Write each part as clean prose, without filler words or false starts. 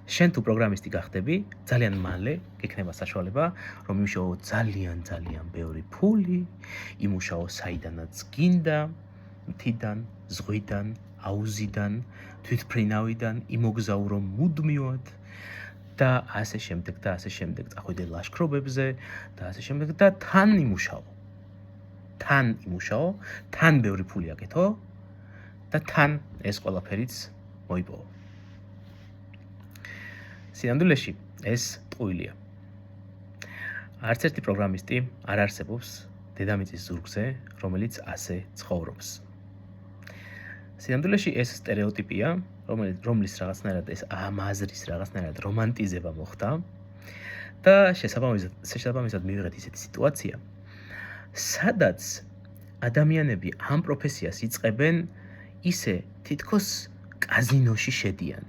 შენ თუ პროგრამისტი გახდები, ძალიან მალე გექნება საშუალება, რომ იმუშაო ძალიან ბევრი ფული, იმუშაო საიდანაც გინდა, მთიდან, ზღვიდან, აუზიდან, თვითმფრინავიდან, იმოგზაურო მუდმივად და ასე შემდეგ, წახვიდე ლაშქრობებზე და ასე შემდეგ და თან იმუშაო, თან ბევრი ფული აკეთო და თან ეს ყველაფერიც მოიპოვო. სინამდვილეში ეს ტყუილია. არც ერთი პროგრამისტი არ არსებობს დედამიწის ზურგზე, რომელიც ასე ცხოვრობს. სინამდვილეში ეს სტერეოტიპია, რომლის რაღაცნაირად ეს აზრის რაღაცნაირად რომანტიზება მოხდა და შესაბამისად მივიღეთ ისეთი სიტუაცია, სადაც ადამიანები ამ პროფესიას იწყებენ ისე თითქოს კაზინოში შედიან.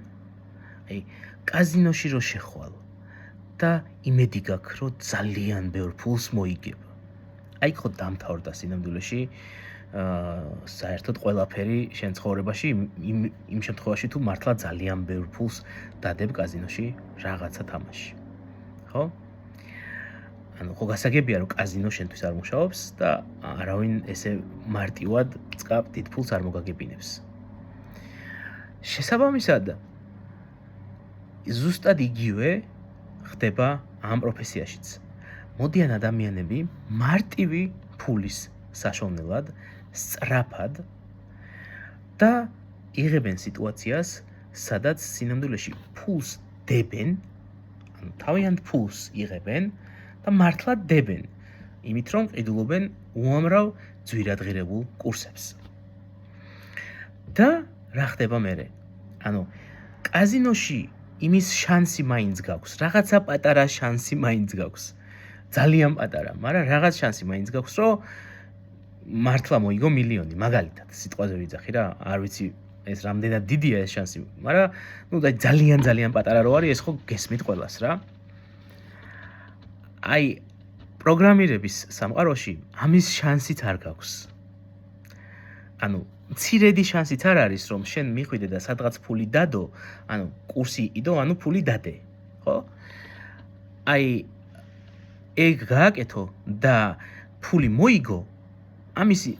აი, კაზინოში რო შეხვალ და იმედი გაქვს, რომ ძალიან ბევრ ფულს მოიგებ. აი ხო დამთავრდა სინამდვილეში საერთოდ ყველაფერი შენ ცხოვრებაში იმ შემთხვევაში თუ მართლა ძალიან ბევრ ფულს დადებ კაზინოში რაღაცა თამაში. ხო? ანუ ხო გასაგებია რომ კაზინო შენთვის არ მუშაობს და არავინ ესე მარტივად წყაბ დიდ ფულს არ მოგაგებინებს. შესაბამისად ზუსტად იგივე ხდება ამ პროფესიაშიც. მოდიან ადამიანები მარტივი ფულის საშოვნელად, სწრაფად და იღებენ სიტუაციას, სადაც სინამდვილეში ფულს დებენ, ანუ თავიანთ ფულს იღებენ და მართლა დებენ, იმით რომ ყიდულობენ უამრავ ძვირადღირებულ კურსებს. და რა ხდება მერე? ანუ კაზინოში იმის შანსი მაინც გაქვს, რაღაცა პატარა შანსი მაინც გაქვს. ძალიან პატარა, მაგრამ რაღაც შანსი მაინც გაქვს, რომ მართლა მოიგო მილიონი, მაგალითად, სიტყვაზე ვიძახი რა, არ ვიცი ეს რამდენად დიდია ეს შანსი, მაგრამ ნუ ძალიან პატარა რო არის, ეს ხო გესმით ყველას რა. აი, პროგრამირების სამყაროში ამის შანსიც არ გაქვს. ანუ მცირედი შანსიც არ არის, რომ შენ მიხვიდე და სადღაც ფული დადო, ანუ კურსი იყიდო, ანუ ფული დადე, ხო? აი, ეგ გააკეთო და ფული მოიგო, ამისი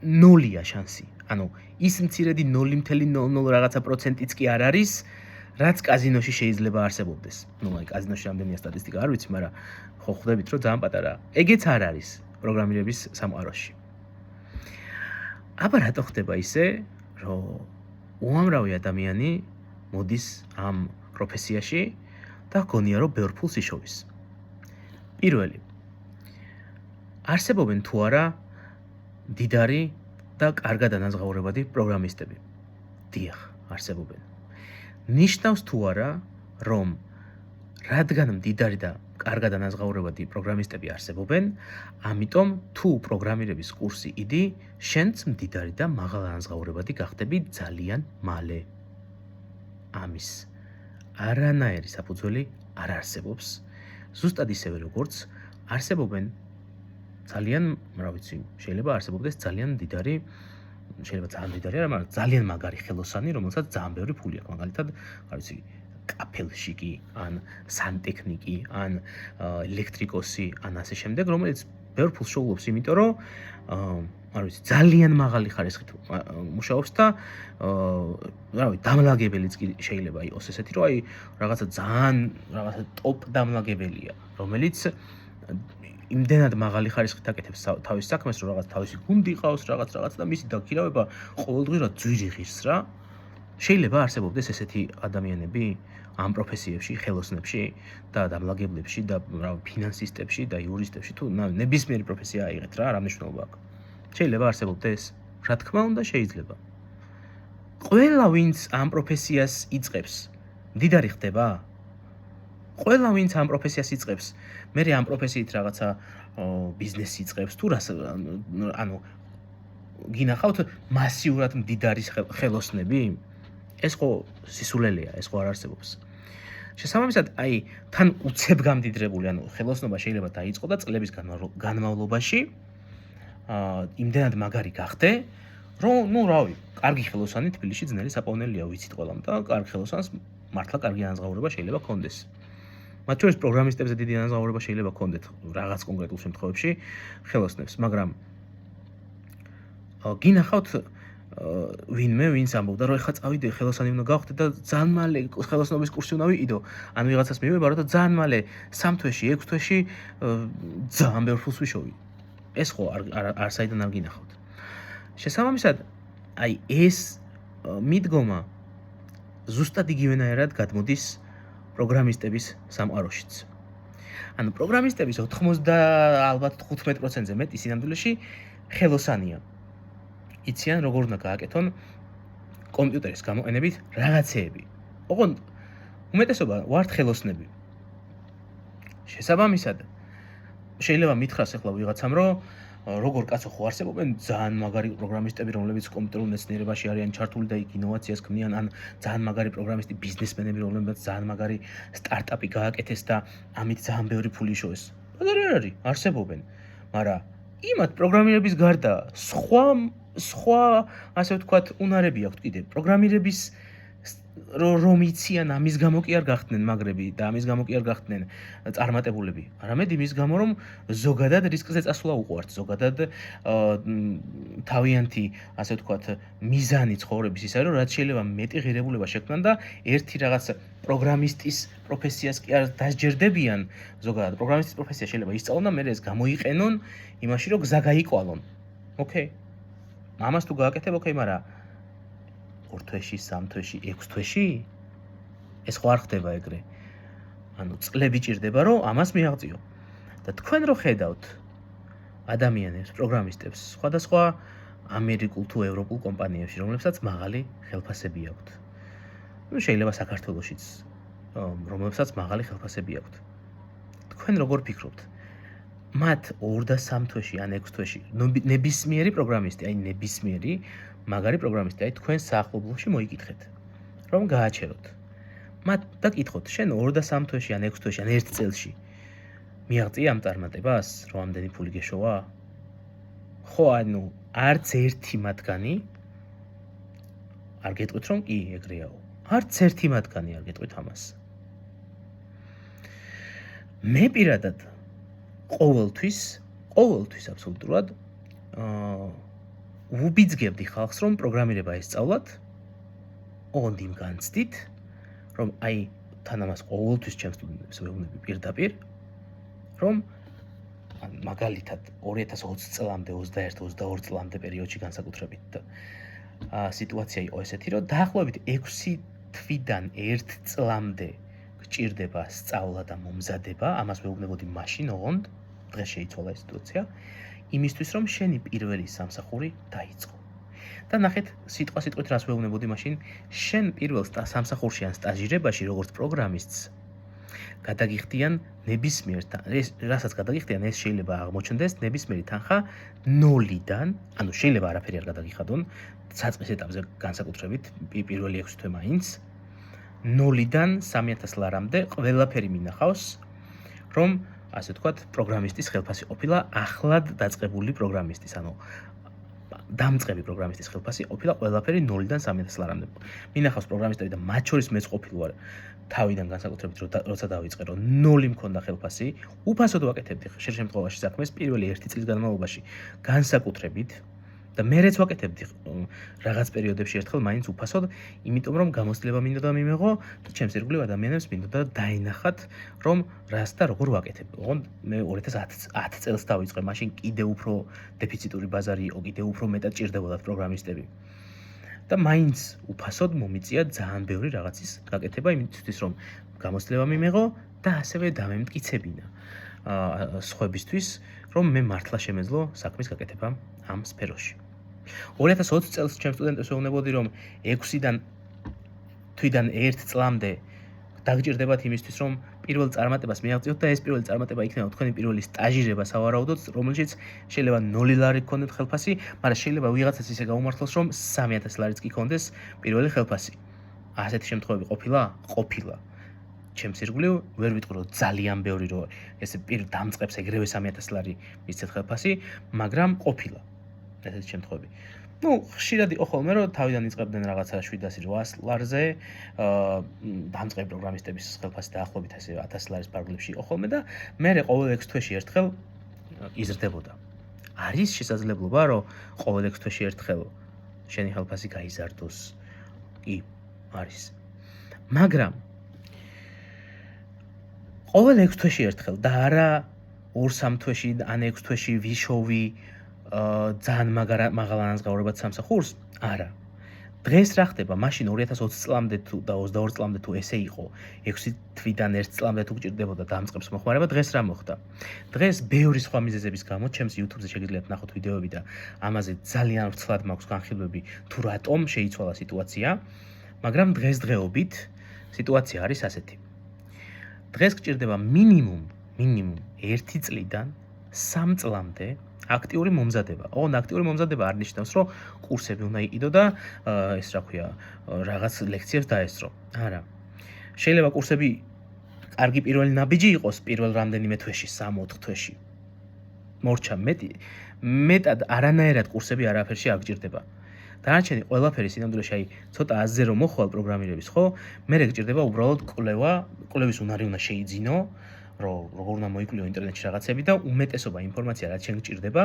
ნოლია შანსი. ანუ ის მცირედი 0.00 რაღაცა პროცენტიც კი არ არის, რაც კაზინოში შეიძლება არსებობდეს. ნუ აი კაზინოში რამდენია სტატისტიკა არ ვიცი, მაგრამ ხო ხვდებით რომ ძალიან პატარაა. ეგეც არ არის პროგრამირების სამყაროში. აბა რატო ხდება ისე, რომ უამრავი ადამიანი მოდის ამ პროფესიაში და გონია რომ ბევრ ფულს იშოვის. პირველი, არსებობენ თუ არა დიდარი და კარგად დანაზღაურებადი პროგრამისტები. დიახ, არსებობენ. ნიშნავს თუ არა, რომ რადგან მდიდარი და კარგად დანაზღაურებადი პროგრამისტები არსებობენ, ამიტომ თუ პროგრამირების კურსი იდი, შენც მდიდარი და მაღალ დანაზღაურებადი გახდები ძალიან მალე. ამის არანაირი საფუძველი არ არსებობს. ზუსტად ისევე როგორც არსებობენ ძალიან, რა ვიცი, შეიძლება არსებობდეს ძალიან მდიდარი, შეიძლება ძალიან მდიდარი არა, მაგრამ ძალიან მაგარი ხელოსანი, რომელსაც ძალიან ბევრი ფული აქვს. მაგალითად, რა ვიცი, კაფელშიკი, ან სანტექნიკი, ან ელექტრიკოსი, ან ასე შემდეგ, რომელიც ბევრ ფულს შეუძლებს, იმიტომ რომ არ ვიცი, ძალიან მაღალი ხარისხით მუშაობს და რა ვიცი, დამლაგებელიც კი შეიძლება იყოს ესეთი, რომ აი რაღაცა ძალიან რაღაცა ტოპ დამლაგებელია, რომელიც იმდენად მაღალი ხარისხით აკეთებს თავის საქმეს, რომ რაღაც თავისი გუნდი ყავს, რაღაც და მისი დაქირავება ყოველდღურად ძვირი ღირს რა. შეიძლება არსებობდეს ესეთი ადამიანები ამ პროფესიებში, ხელოსნებში და დამლაგებლებში და ფინანსისტებში და იურისტებში თუ ნებისმიერი პროფესია აიღეთ რა, რა მნიშვნელობა აქვს. შეიძლება არსებობდეს? რა თქმა უნდა, შეიძლება. ყველა ვინც ამ პროფესიას იწყებს, მდიდარი ხდება? ყველა ვინც ამ პროფესიას იწყებს, მე ამ პროფესიით რაღაცა ბიზნესი იწყებს თუ რას, ანუ გინახავთ მასიურად მდიდარი ხელოსნები? ეს ხო სისულელეა, ეს ხო არ არსებობს. შესაბამისად, აი, თან უცებ გამდიდრებული, ანუ ხელოსნობა შეიძლება დაიწყო და წლების განმავლობაში იმდენად მაგარი გახდე, რომ, ნუ რავი, კარგი ხელოსანი თბილისში ძნელი საპოვნელია, ვიცით ყველამ და კარგ ხელოსანს მართლა კარგი ანაზღაურება შეიძლება კონდეს. მათ შორის პროგრამისტებზე დიდი ანაზღაურება შეიძლება კონდეთ რაღაც კონკრეტულ შემთხვევებში ხელოსნებს, მაგრამ გინახავთ ვინმე ვინც ამბობდა რომ ეხლა წავიდე ხელოსანი უნდა გავხდე და ძალიან მალე ხელოსნობის კურსი უნდა ვიყიდო ან ვიღაცას მივებარო და ძალიან მალე 3 თვეში 6 თვეში ძალიან ბევრ ფულს ვიშოვი. ეს ხო არ საიდან არ გინახავთ. შესაბამისად აი ეს მიდგომა ზუსტად იგივენაირად გადმოდის პროგრამისტების სამყაროშიც. ანუ პროგრამისტების 90 ალბათ 15%-ზე მეტი სინამდვილეში ხელოსანია. იციან როგორ უნდა გააკეთონ კომპიუტერის გამოყენებით რაღაცეები. ოღონდ უმეტესობა ვართ ხელოსნები. შესაბამისად შეიძლება მითხრას ახლა ვიღაცამ რომ როგორ კაცო ხო არსებობენ ძალიან მაგარი პროგრამისტები რომლებიც კომპიუტერულ მეცნიერებაში არიან ჩართული და იქ ინოვაციას ქმნიან ან ძალიან მაგარი პროგრამისტი ბიზნესმენები რომლებიც ძალიან მაგარი სტარტაპი გააკეთეს და ამით ძალიან ბევრი ფული იშოვეს. ბაზარი არ არის, არსებობენ. მაგრამ იმათ პროგრამირების გარდა სხვა ასე ვთქვათ უნარები აქვთ კიდე. პროგრამირების რომ იციან ამის გამო კი არ გახდნენ მაგრები და ამის გამო კი არ გახდნენ წარმატებულები. არამედ იმის გამო რომ ზოგადად რისკზე წასვლა უყვართ, ზოგადად თავიანთი ასე ვთქვათ მიზანი ცხოვრების ის არის რომ რაც შეიძლება მეტი ღირებულება შექმნან და ერთი რაღაც პროგრამისტის პროფესიას კი არ დასჯერდებიან. ზოგადად პროგრამისტის პროფესია შეიძლება ისწავლონ და მერე ეს გამოიყენონ იმაში რომ გზა გაიკვალონ. ოკეი. ამას თუ გააკეთებ, ოკეი, მაგრამ 2 თვეში, 3 თვეში, 6 თვეში ეს ხო არ ხდება ეგრე. ანუ წლები ჭირდება რომ ამას მიაღწიო. და თქვენ რო ხედავთ ადამიანებს, პროგრამისტებს, სხვადასხვა ამერიკულ თუ ევროპულ კომპანიებში, რომლებსაც მაღალი ხელფასები აქვთ. ну შეიძლება საქართველოშიც რომლებსაც მაღალი ხელფასები აქვთ. თქვენ როგორ ფიქრობთ? მათ 2 და 3 თვეში ან 6 თვეში ნებისმიერი პროგრამისტი, აი ნებისმიერი მაგარი პროგრამისტი, აი თქვენ საახლობლოში მოიკითხეთ, რომ გააჩეროთ. მათ დაკითხოთ, შენ 2 და 3 თვეში ან 6 თვეში ან 1 წელში მიაღწია ამ წარმატებას, რომ ამდენი ფული გეშოვა? ხო, ანუ არც ერთი მათგანი არ გეტყვით რომ კი ეგრეაო. არც ერთი მათგანი არ გეტყვით ამას. მე პირადად ყოველთვის აბსოლუტურად ვუბიძგებდი ხალხს რომ პროგრამირება ესწავლათ, ოღონდ იმ განცდით, რომ აი თან ამას ყოველთვის ჩემს სტუდენტებს ვეუბნები პირდაპირ, რომ მაგალითად 2020 წლამდე, 21-22 წლამდე პერიოდში განსაკუთრებით სიტუაცია იყო ესეთი, რომ დაახლოებით 6 თვიდან 1 წლამდე გჭირდება სწავლა და მომზადება, ამას ვეუბნებოდი მაშინ, ოღონდ დღეს შეიცვალა ეს სიტუაცია, იმისთვის რომ შენი პირველი სამსახური დაიწყო. და ნახეთ, სიტყვით რას ვეუბნებოდი მაშინ, შენ პირველ სამსახურში ან სტაჟირებაში, როგორც პროგრამისტს, გადაგიხდიან ნებისმიერ რასაც გადაგიხდიან, ეს შეიძლება აღმოჩნდეს ნებისმიერი თანხა 0-დან, ანუ შეიძლება არაფერი არ გადაგიხადონ, საწყის ეტაპზე განსაკუთრებით პირველი 6 თვე მაინც 0-დან 3000 ლარამდე ყველაფერი მინახავს, რომ ასე ვთქვათ, პროგრამისტის ხელფასი ყოფილა ახლად დაწყებული პროგრამისტის, ანუ დამწყები პროგრამისტის ხელფასი ყოფილა ყველაფერი 0-დან 3000 ლარამდე. მინახავს პროგრამისტები და მათ შორის მეც ყოფილი ვარ თავიდან განსაკუთრებით, როცა დავიწყე, რომ 0 მქონდა ხელფასი, უფასოდ ვაკეთებდი ხშირ შემთხვევაში საქმეს პირველი 1 წლის განმავლობაში განსაკუთრებით და მერეც ვაკეთებდი რაღაც პერიოდებში ერთხელ მაინც უფასოდ, იმიტომ რომ გამოცდილება მინდოდა მიმეღო და ჩემს ირგვლივ ადამიანებს მინდოდა დაინახათ, რომ რას და როგორ ვაკეთებ. ოღონდ მე 2010 წელს დავიწყე, მაშინ კიდევ უფრო დეფიციტური ბაზარი იყო, კიდევ უფრო მეტად ჭირდებოდათ პროგრამისტები. და მაინც უფასოდ მომიწია ძალიან ბევრი რაღაცის გაკეთება, იმისთვის რომ გამოცდილება მიმეღო და ასევე დამემტკიცებინა სხვებისთვის, რომ მე მართლა შემეძლო საქმის გაკეთება ამ სფეროში. 2020 წელს ჩემს სტუდენტებს ვეუბნებოდი, რომ 6-დან თვიდან 1 წლამდე დაგჭირდებათ იმისთვის, რომ პირველ წარმატებას მიაღწიოთ და ეს პირველი წარმატება იქნება თქვენი პირველი სტაჟირება სავარაუდოდ, რომელშიც შეიძლება 0 ლარი გქონდეთ ხელფასი, მაგრამ შეიძლება ვიღაცას ისე გაუმართლოს, რომ 3000 ლარიც კი გქონდეს პირველი ხელფასი. ასეთი შემთხვევები ყოფილა. ჩემს ირგვლივ ვერ ვიტყვი რომ ძალიან ბევრი რომ ესე დამწყებს ეგრევე 3000 ლარი მისცეთ ხელფასი, მაგრამ ყოფილა ესეთი შემთხვევები. ხშირად იყო ხოლმე, რომ თავიდან იწყებდნენ რაღაცა 700-800 ლარზე, დამწყები პროგრამისტების ხელფასი დაახლოებით ასე 1000 ლარის ფარგლებში იყო ხოლმე და მერე ყოველ 6 თვეში ერთხელ იზრდებოდა. არის შესაძლებლობა, რომ ყოველ 6 თვეში ერთხელ შენი ხელფასი გაიზარდოს. კი, არის. მაგრამ ყოველ 6 თვეში ერთხელ და არა 2-3 თვეში ან 6 თვეში ვიშოვი ძალიან მაღალ ანაზღაურებად სამსახურს, არა. დღეს რა ხდება? მაშინ 2020 წლამდე თუ და 22 წლამდე თუ ესე იყო, 6 თვიდან 1 წლამდე თუ გჭირდებოდა დამწყებს მოხმარება, დღეს რა მოხდა? დღეს ბევრი სხვა მიზეზების გამო, ჩემს YouTube-ზე შეგიძლიათ ნახოთ ვიდეოები და ამაზე ძალიან ვრცლად მაქვს განხილვები, თუ რატომ შეიცვალა სიტუაცია, მაგრამ დღესდღეობით სიტუაცია არის ასეთი. დღეს გჭირდება მინიმუმ 1 წლიდან 3 წლამდე აქტიური მომზადება. ოღონდ აქტიური მომზადება არ ნიშნავს, რომ კურსები უნდა იყიდო და ეს რა ქვია, რაღაც ლექციებს დაესწრო. არა. შეიძლება კურსები კარგი პირველი ნაბიჯი იყოს პირველ რამდენიმე თვეში, 3-4 თვეში. მორჩა მეტად არანაირად კურსები არაფერში არ გჭირდება. დანარჩენი ყველაფერი სინამდვილეში აი ცოტა აზზე რომ მოხვალ პროგრამირების, ხო? მერე გჭირდება უბრალოდ კვლევის უნარი უნდა შეიძინო. როგორ უნდა მოიკვლიო ინტერნეტში რაღაცები და უმეტესობა ინფორმაცია რაც შენ გჭირდება,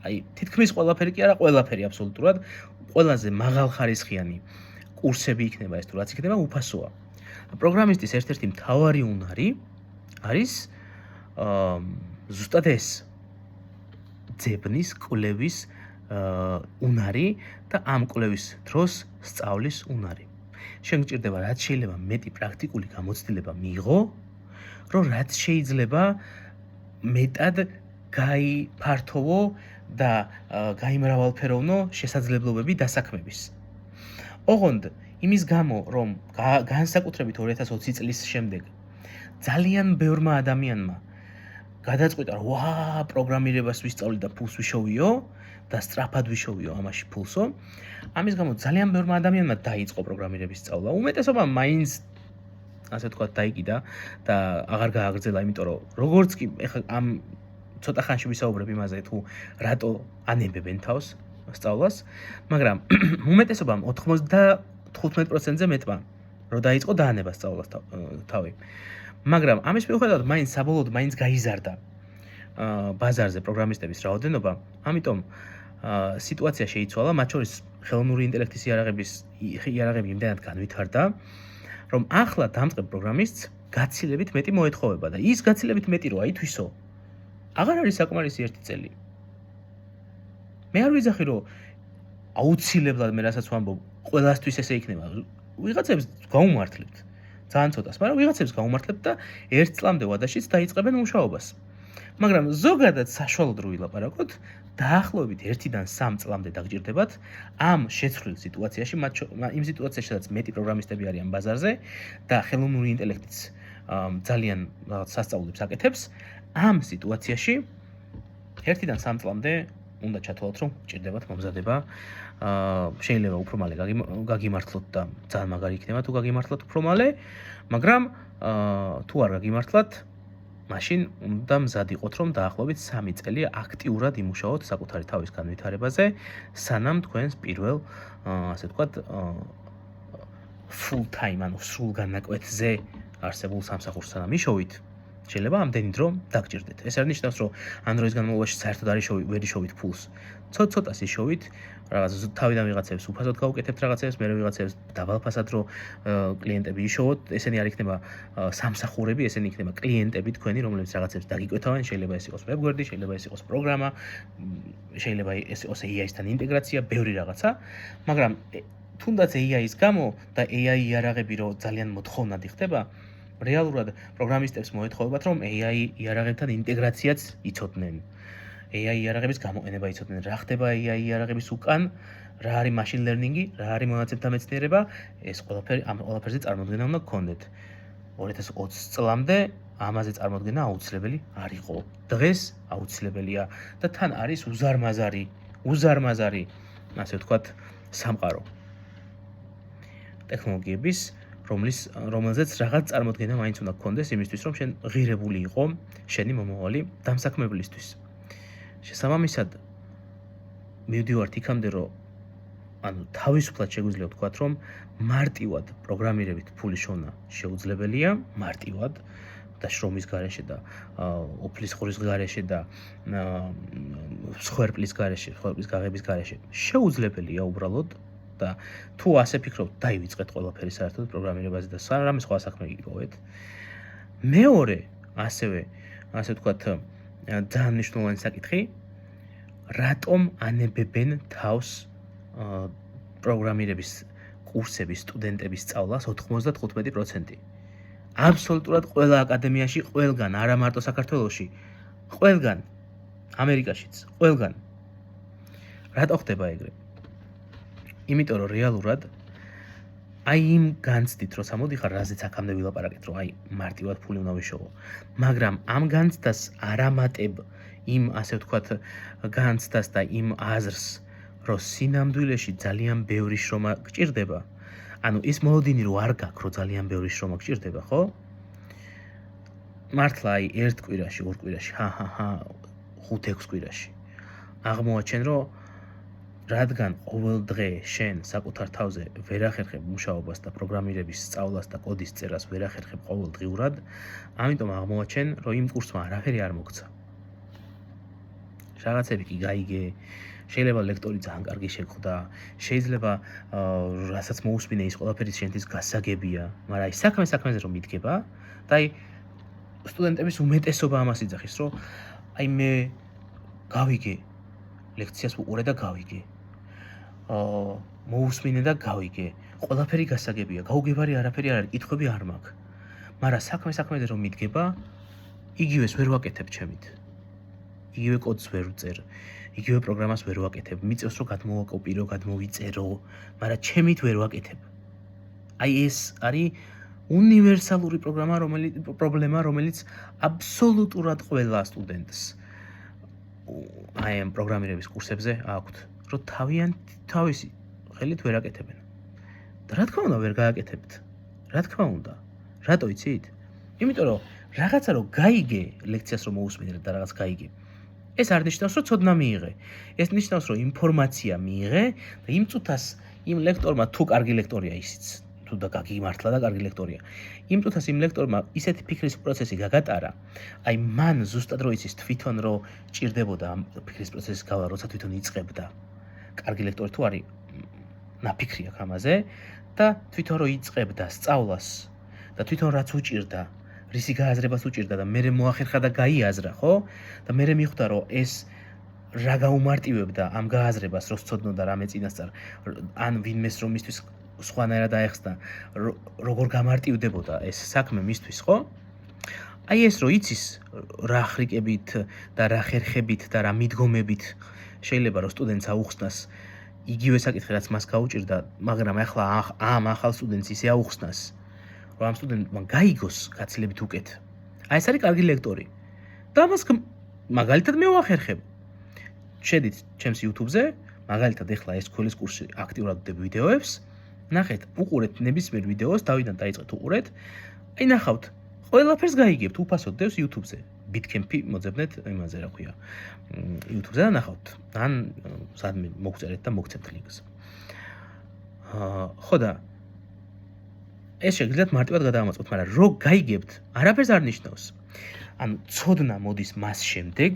აი თითქმის ყველაფერი კი არა, ყველაფერი აბსოლუტურად, ყველაზე მაღალხარისხიანი კურსები იქნება ეს თუ რაც იქნება, უფასოა. პროგრამისტის ერთ-ერთი მთავარი უნარი არის ზუსტად ეს ძებნის კვლევის უნარი და ამ კვლევის დროს სწავლის უნარი. შენ გჭირდება რაც შეიძლება მეტი პრაქტიკული გამოცდილება მიიღო, რომ რაც შეიძლება მეტად გაიფართოვო და გაიმრავალფეროვნო შესაძლებლობები დასაქმების. ოღონდ იმის გამო, რომ განსაკუთრებით 2020 წლის შემდეგ ძალიან ბევრმა ადამიანმა გადაწყვიტა, რომ პროგრამირებას ვისწავლი და ფულს ვიშოვიო და სწრაფად ვიშოვიო ამაში ფულსო, ამის გამო ძალიან ბევრმა ადამიანმა დაიწყო პროგრამირების სწავლა. უმეტესობა მაინც ასე ვთქვათ დაიკიდა და აღარ გააგრძელა, იმიტომ რომ როგორც კი ეხლა ამ ცოტა ხანში ვისაუბრებ იმაზე, თუ რატო ანებებენ თავს სწავლას, მაგრამ უმეტესობამ 95%-ზე მეტმა რომ დაიწყო დაანება სწავლას თავი. მაგრამ ამის მიუხედავად მაინც საბოლოოდ მაინც გაიზარდა ბაზარზე პროგრამისტების რაოდენობა, ამიტომ სიტუაცია შეიცვალა, მათ შორის ხელოვნური ინტელექტის იარაღები იმდენად განვითარდა, რომ ახლა დამწყებ პროგრამისტს გაცილებით მეტი მოეთხოვება და ის გაცილებით მეტი როა ითვისო. აღარ არის საკმარისი 1 წელი. მე არ ვიძახი, რომ აუცილებლად მე რასაც ვამბობ, ყველასთვის ესე იქნება. ვიღაცებს გაუმართლებთ. ძალიან ცოტას, მაგრამ ვიღაცებს გაუმართლებთ და 1 წლამდე ვადაშიც დაიწყებენ მუშაობას. მაგრამ ზოგადად საშუალოდ რო ვილაპარაკოთ, დაახლოებით 1-დან 3 წლამდე დაგჭირდებათ ამ შეცვლილ სიტუაციაში, იმ სიტუაციაში, სადაც მეტი პროგრამისტები არიან ბაზარზე და ხელოვნური ინტელექტიც ძალიან სასწაულებს აკეთებს, ამ სიტუაციაში 1-დან 3 წლამდე უნდა ჩათვალოთ, რომ გჭირდებათ მომზადება. შეიძლება უფრო მალე გაგიმართლოთ და ძალიან მაგარი იქნება თუ გაგიმართლოთ უფრო მალე, მაგრამ თუ არ გაგიმართლათ, მაშინ უნდა მზად იყოთ, რომ დაახლოებით 3 წელი აქტიურად იმუშაოთ საკუთარი თავის განვითარებაზე, სანამ თქვენს პირველ, ასე ვთქვათ, full time, ანუ სრულ განაკვეთზე არსებულ სამსახურს სანამ იშოვით, შეიძლება ამდენი დრო დაგჭირდეთ. ეს არ ნიშნავს, რომ ამ დროის განმავლობაში საერთოდ ვერ იშოვით ფულს. ცოტ-ცოტას იშოვით, რაღაც თავიდან ვიღაცებს უფასოდ გავუკეთებთ რაღაცებს, მერე ვიღაცებს დაბალფასად რო კლიენტები იშოვოთ, ესენი არ იქნება სამსახურები, ესენი იქნება კლიენტები თქვენი, რომლებიც რაღაცებს დაგიკვეთავენ, შეიძლება ეს იყოს ვებგვერდი, შეიძლება ეს იყოს პროგრამა, შეიძლება ეს იყოს AI-სთან ინტეგრაცია, ბევრი რაღაცა, მაგრამ თუნდაც AI-ის გამო და AI იარაღები რო ძალიან მოთხოვნად ხდება, რეალურად პროგრამისტებს მოეთხოვებათ, რომ AI იარაღებთან ინტეგრაციაც იცოდნენ. AI იარაღების გამოყენება იცოდნენ, რა ხდება AI იარაღების უკან, რა არის machine learning-ი, რა არის მონაცემთა მეცნიერება, ეს ყველაფერი ამ ყველაფერზე წარმოდგენა უნდა გქონდეთ. 2020 წლამდე ამაზე წარმოდგენა აუცილებელი არ იყო. დღეს აუცილებელია და თან არის უზარმაზარი, ასე ვთქვათ, სამყარო. ტექნოლოგიების რომელზეც რაღაც წარმოდგენა მაინც უნდა გქონდეს იმისთვის, რომ შენ ღირებული იყო შენი მომავალი დამსაქმებლისთვის. შესაბამისად, მივდივართ იქამდე, რომ ანუ თავისუფლად შეგვიძლია ვთქვათ, რომ მარტივად პროგრამირებით ფულის შოვნა შეუძლებელია, მარტივად და შრომის გარეშე და ოფლის ხურის გარეშე და სხვერპლის გარეშე, სხვერპლის გაღების გარეშე შეუძლებელია უბრალოდ და თუ ასე ფიქრობთ, დაივიწყეთ ყველაფერი საერთოდ პროგრამირებაზე და რამე სხვა საქმე იპოვეთ. მეორე, ასევე ვთქვათ, ძალიან მნიშვნელოვანი საკითხი, რატომ ანებებენ თავს პროგრამირების კურსების სტუდენტების სწავლას 95%. აბსოლუტურად ყველა აკადემიაში, ყველგან, არა მარტო საქართველოში, ყველგან, ამერიკაშიც, ყველგან. რატო ხდება ეგრე? იმიტომ რომ რეალურად აი იმ განცდით, როცა მოდიხარ, რაზეც აქამდე ვილაპარაკეთ, რომ აი მარტივად ფული უნდა ვიშოვო. მაგრამ ამ განცდას არ ამატებ იმ, ასე ვთქვათ, განცდას და იმ აზრს, რომ სინამდვილეში ძალიან ბევრი შრომა გჭირდება. ანუ ის მოლოდინი რომ არ გაქვს, რომ ძალიან ბევრი შრომა გჭირდება, ხო? მართლა აი ერთ კვირაში, ორ კვირაში, 5-6 კვირაში. აღმოაჩენ, რომ რადგან ყოველ დღე შენ საკუთარ თავზე ვერ ახერხებ მუშაობას და პროგრამირების სწავლას და კოდის წერას ვერ ახერხებ ყოველდღიურად, ამიტომ აღმოაჩენ, რომ იმ კურსმა არაფერი არ მოგცა. რაღაცები კი გაიგე, შეიძლება ლექტორი ძალიან კარგი შეგხვდა, შეიძლება რასაც მოусმინე ის ყველაფერი შენთვის გასაგებია, მაგრამ აი საქმეზე რომ მიდგება და აი სტუდენტების უმეტესობა ამას იძახის, რომ აი მე გავიგე ლექციას უყურე და გავიგე. მოусმინე და გავიგე. ყველაფერი გასაგებია, გაუგებარი არაფერი არ არის, კითხვები არ მაქვს. მაგრამ საქმეზე რომ მიდგება, იგივეს ვერ ვაკეთებ ჩემით. იგივე კოდს ვერ ვწერ, იგივე პროგრამას ვერ ვაკეთებ. მიწევს რომ გადმოვაკოპირო, გადმოვიწერო, მაგრამ ჩემით ვერ ვაკეთებ. აი ეს არის უნივერსალური პრობლემა, რომელიც აბსოლუტურად ყველა სტუდენტს აი ამ პროგრამირების კურსებზე აქვთ, რომ თავისი ხელით ვერ აკეთებენ. და რა თქმა უნდა ვერ გააკეთებთ. რა თქმა უნდა. რატო იცით? იმიტომ რომ რაღაცა რომ გაიგე, ლექციას რომ მოусმინე და რაღაც გაიგე. ეს არ ნიშნავს, რომ ცოდნა მიიღე. ეს ნიშნავს, რომ ინფორმაცია მიიღე და იმ წუთას იმ ლექტორმა თუ კარგი ლექტორია ისიც, თუ და გაგიმართლა და კარგი ლექტორია. იმ წუთას იმ ლექტორმა ისეთი ფიქრის პროცესი გაგატარა, აი მან ზუსტად რო იცის თვითონ რომ ჭირდებოდა ამ ფიქრის პროცესის გავლა, როცა თვითონ იწყებდა. კარგი ლექტორი თუ არის ნაფიქრი აქვს ამაზე და თვითონ რო იწყებდა სწავლას და თვითონ რაც უჭირდა, რისი გააზრებას უჭირდა და მე მოახერხა და გაიაზრა, ხო? და მე მიხვდა რომ ეს რა გაუმარტივებდა ამ გააზრებას, რო სწოდნოდა რამე წინასწარ, ან ვინმეს რომ მისთვის სხვანაირად აეხსნა, როგორ გამარტივდებოდა ეს საქმე მისთვის, ხო? აი ეს რო იცის რა ხრიკებით და რა ხერხებით და რა მიდგომებით შეიძლება რომ სტუდენტს აუხსნას იგივე საკითხი რაც მას გაუჭირდა, მაგრამ ახლა ამ ახალ სტუდენტს ისე აუხსნას, რომ ამ სტუდენტმა გაიგოს გაცილებით უკეთ. აი ეს არის კარგი ლექტორი. და მას მაგალითად მე ვახერხებ. შედით ჩემს YouTube-ზე, მაგალითად ახლა SQL-ის კურსი აქტიურად ვდებ ვიდეოებს, ნახეთ, უყურეთ ნებისმიერ ვიდეოს, დავიდან დაიწყეთ უყურეთ. აი ნახავთ, ყველაფერს გაიგებთ, უფასოდ დევს YouTube-ზე. Bitcamp-ი მოძებნეთ იმაზე, რა ქვია, YouTube-ზე და ნახავთ. ან სადმე მოგწერეთ და მოგცემთ ლინკს. ხო და ეს შეგიძლიათ მარტივად გადაამოწმოთ, მაგრამ რო გაიგებთ, არაფერს არ ნიშნავს. ანუ ცოდნა მოდის მას შემდეგ,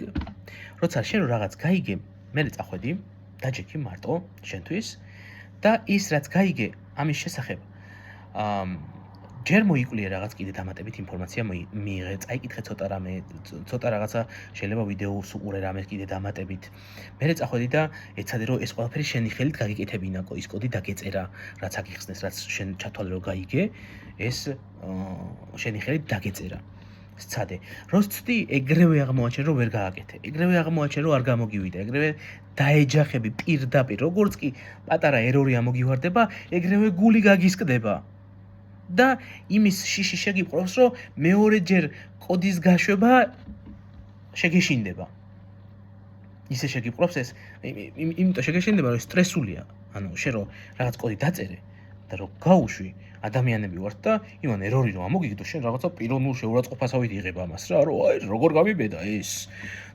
როცა შენ რაღაც გაიგე, მე წახვედი, დაჯექი მარტო შენთვის და ის რაც გაიგე, ამის შესახებ ჯერ მოიკვლიე რაღაც კიდე დამატებით ინფორმაცია მიიღე, წაიკითხე ცოტა რაღაცა შეიძლება ვიდეოს უყურე რამე კიდე დამატებით. მე წახვედი და ეცადე რომ ეს ყველაფერი შენი ხელით გაგიკეთებინა, ის კოდი დაგეწერა, რაც აგიხსნეს, რაც შენ ჩათვალე რომ გაიგე, ეს შენი ხელით დაგეწერა. სცადე. რო სცდი, ეგრევე აღმოაჩენ რომ ვერ გააკეთე. ეგრევე აღმოაჩენ რომ არ გამოგივიდა, ეგრევე დაეჯახები პირდაპირ, როგორც კი პატარა ერორი ამოგივარდება, ეგრევე გული გაგისკდება. და იმის შიში შეგიყვროს, რომ მეორეჯერ კოდის გაშვება შეგეშინდება. ისე შეგიყვროს ეს, იმიტომ შეგეშინდება, რომ სტრესულია. ანუ შენ რომ რაღაც კოდი დაწერე და რომ გაუშვი, ადამიანები ვართ და იმან ერორი რომ ამოგიგდო, შენ რაღაცა პიროვნულ შეურაცხყოფასავით იღებ ამას რა, რომ აი როგორ გამიბედა ეს.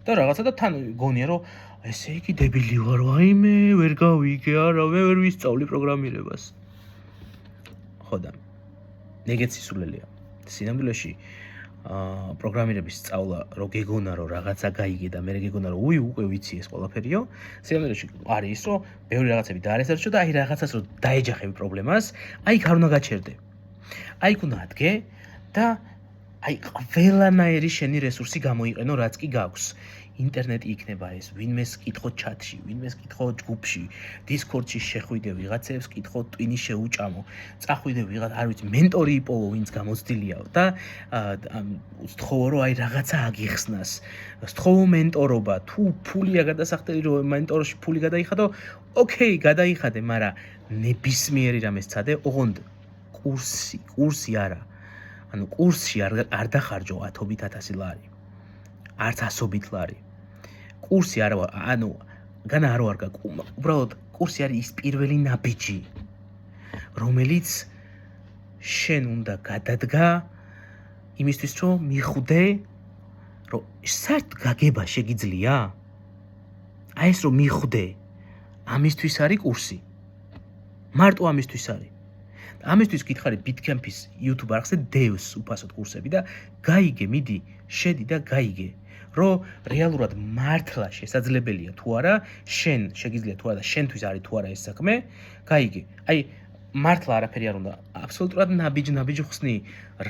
და რაღაცა და თან გონია რომ ესე იგი დებილი ვარ, აიმე ვერ გავიგე, არა, ვერ ვისწავლი პროგრამირებას. ხო და ეგეც სისულელეა. სინამდვილეში პროგრამირების სწავლა რო გეგონა რომ რაღაცა გაიგე და მე გეგონა რომ უკვე ვიცი ეს ყველაფერიო, სინამდვილეში არის ის რომ ბევრი რაღაცები დაარესერჩო და აი რაღაცას რო დაეჯახები პრობლემას, აი იქ არ უნდა გაჩერდე. აი იქ უნდა ადგე და აი ყველანაირი შენი რესურსი გამოიყენო, რაც კი გაქვს. ინტერნეტი იქნება ეს, ვინმეს კითხო ჩატში, ვინმეს კითხო ჯგუფში, დისკორდში შეხვიდე ვიღაცებს, კითხო ტვინი შეუჭამო, წახვიდე ვიღაც, არ ვიცი, მენტორი იპოვო, ვინც გამოცდილიაო და ვთხოვო რომ აი რაღაცა აგიხსნას. ვთხოვო მენტორობა, თუ ფულია გადასახდელი რომ მენტორში ფული გადაიხადო, ოკეი, გადაიხადე, მაგრამ ნებისმიერი რამე სცადე, ოღონდ კურსი არა. ანუ კურსში არ დახარჯო 10,000 ლარი. არც 100 ლარი. კურსი არა, ანუ განა არ ვარ, უბრალოდ კურსი არის ის პირველი ნაბიჯი, რომელიც შენ უნდა გადადგა იმისთვის, რომ მიხვდე, რომ საერთოდ გაგება შეგიძლია? აი ეს რომ მიხვდე, ამისთვის არის კურსი. მარტო ამისთვის არის. ამისთვის გითხარი Bitcamp-ის YouTube არხზე დევს უფასოდ კურსები და გაიგე, მიდი, შედი და გაიგე. რომ რეალურად მართლა შესაძლებელია თუ არა, შენ შეგიძლია თუ არა და შენთვის არის თუ არა ეს საქმე, გაიგე. აი, მართლა არაფერი არ უნდა, აბსოლუტურად ნაბიჯ ხსნი,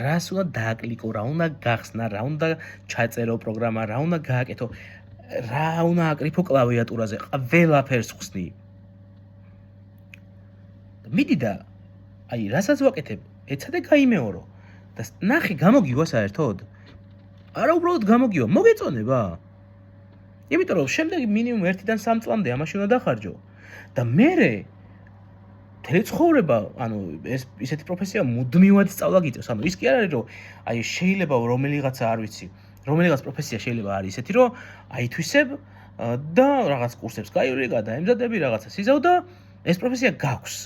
რას უნდა დააკლიკო, რა უნდა გახსნა, რა უნდა ჩაწერო პროგრამა, რა უნდა გააკეთო, რა უნდა აკრიფო კლავიატურაზე, ყველაფერს ხსნი. მიდი და აი, რასაც ვაკეთებ, ეცადე გაიმეორო და ნახე გამოგივა საერთოდ. არა უბრალოდ გამოგივა, მოგეწონება. იმიტომ რომ შემდეგ მინიმუმ 1-დან 3 წლამდე ამაში უნდა დახარჯო. და მერე მთელი ცხოვრება, ანუ ეს ისეთი პროფესია მუდმივად სწავლა გიწევს. ანუ ის კი არ არის რომ აი შეიძლება რომელიღაცა არ ვიცი, რომელიღაც პროფესია შეიძლება არის ისეთი რომ აითვისებ და რაღაც კურსებს გაივლი, გადაემზადები, რაღაცას იზავ და ეს პროფესია გაქვს.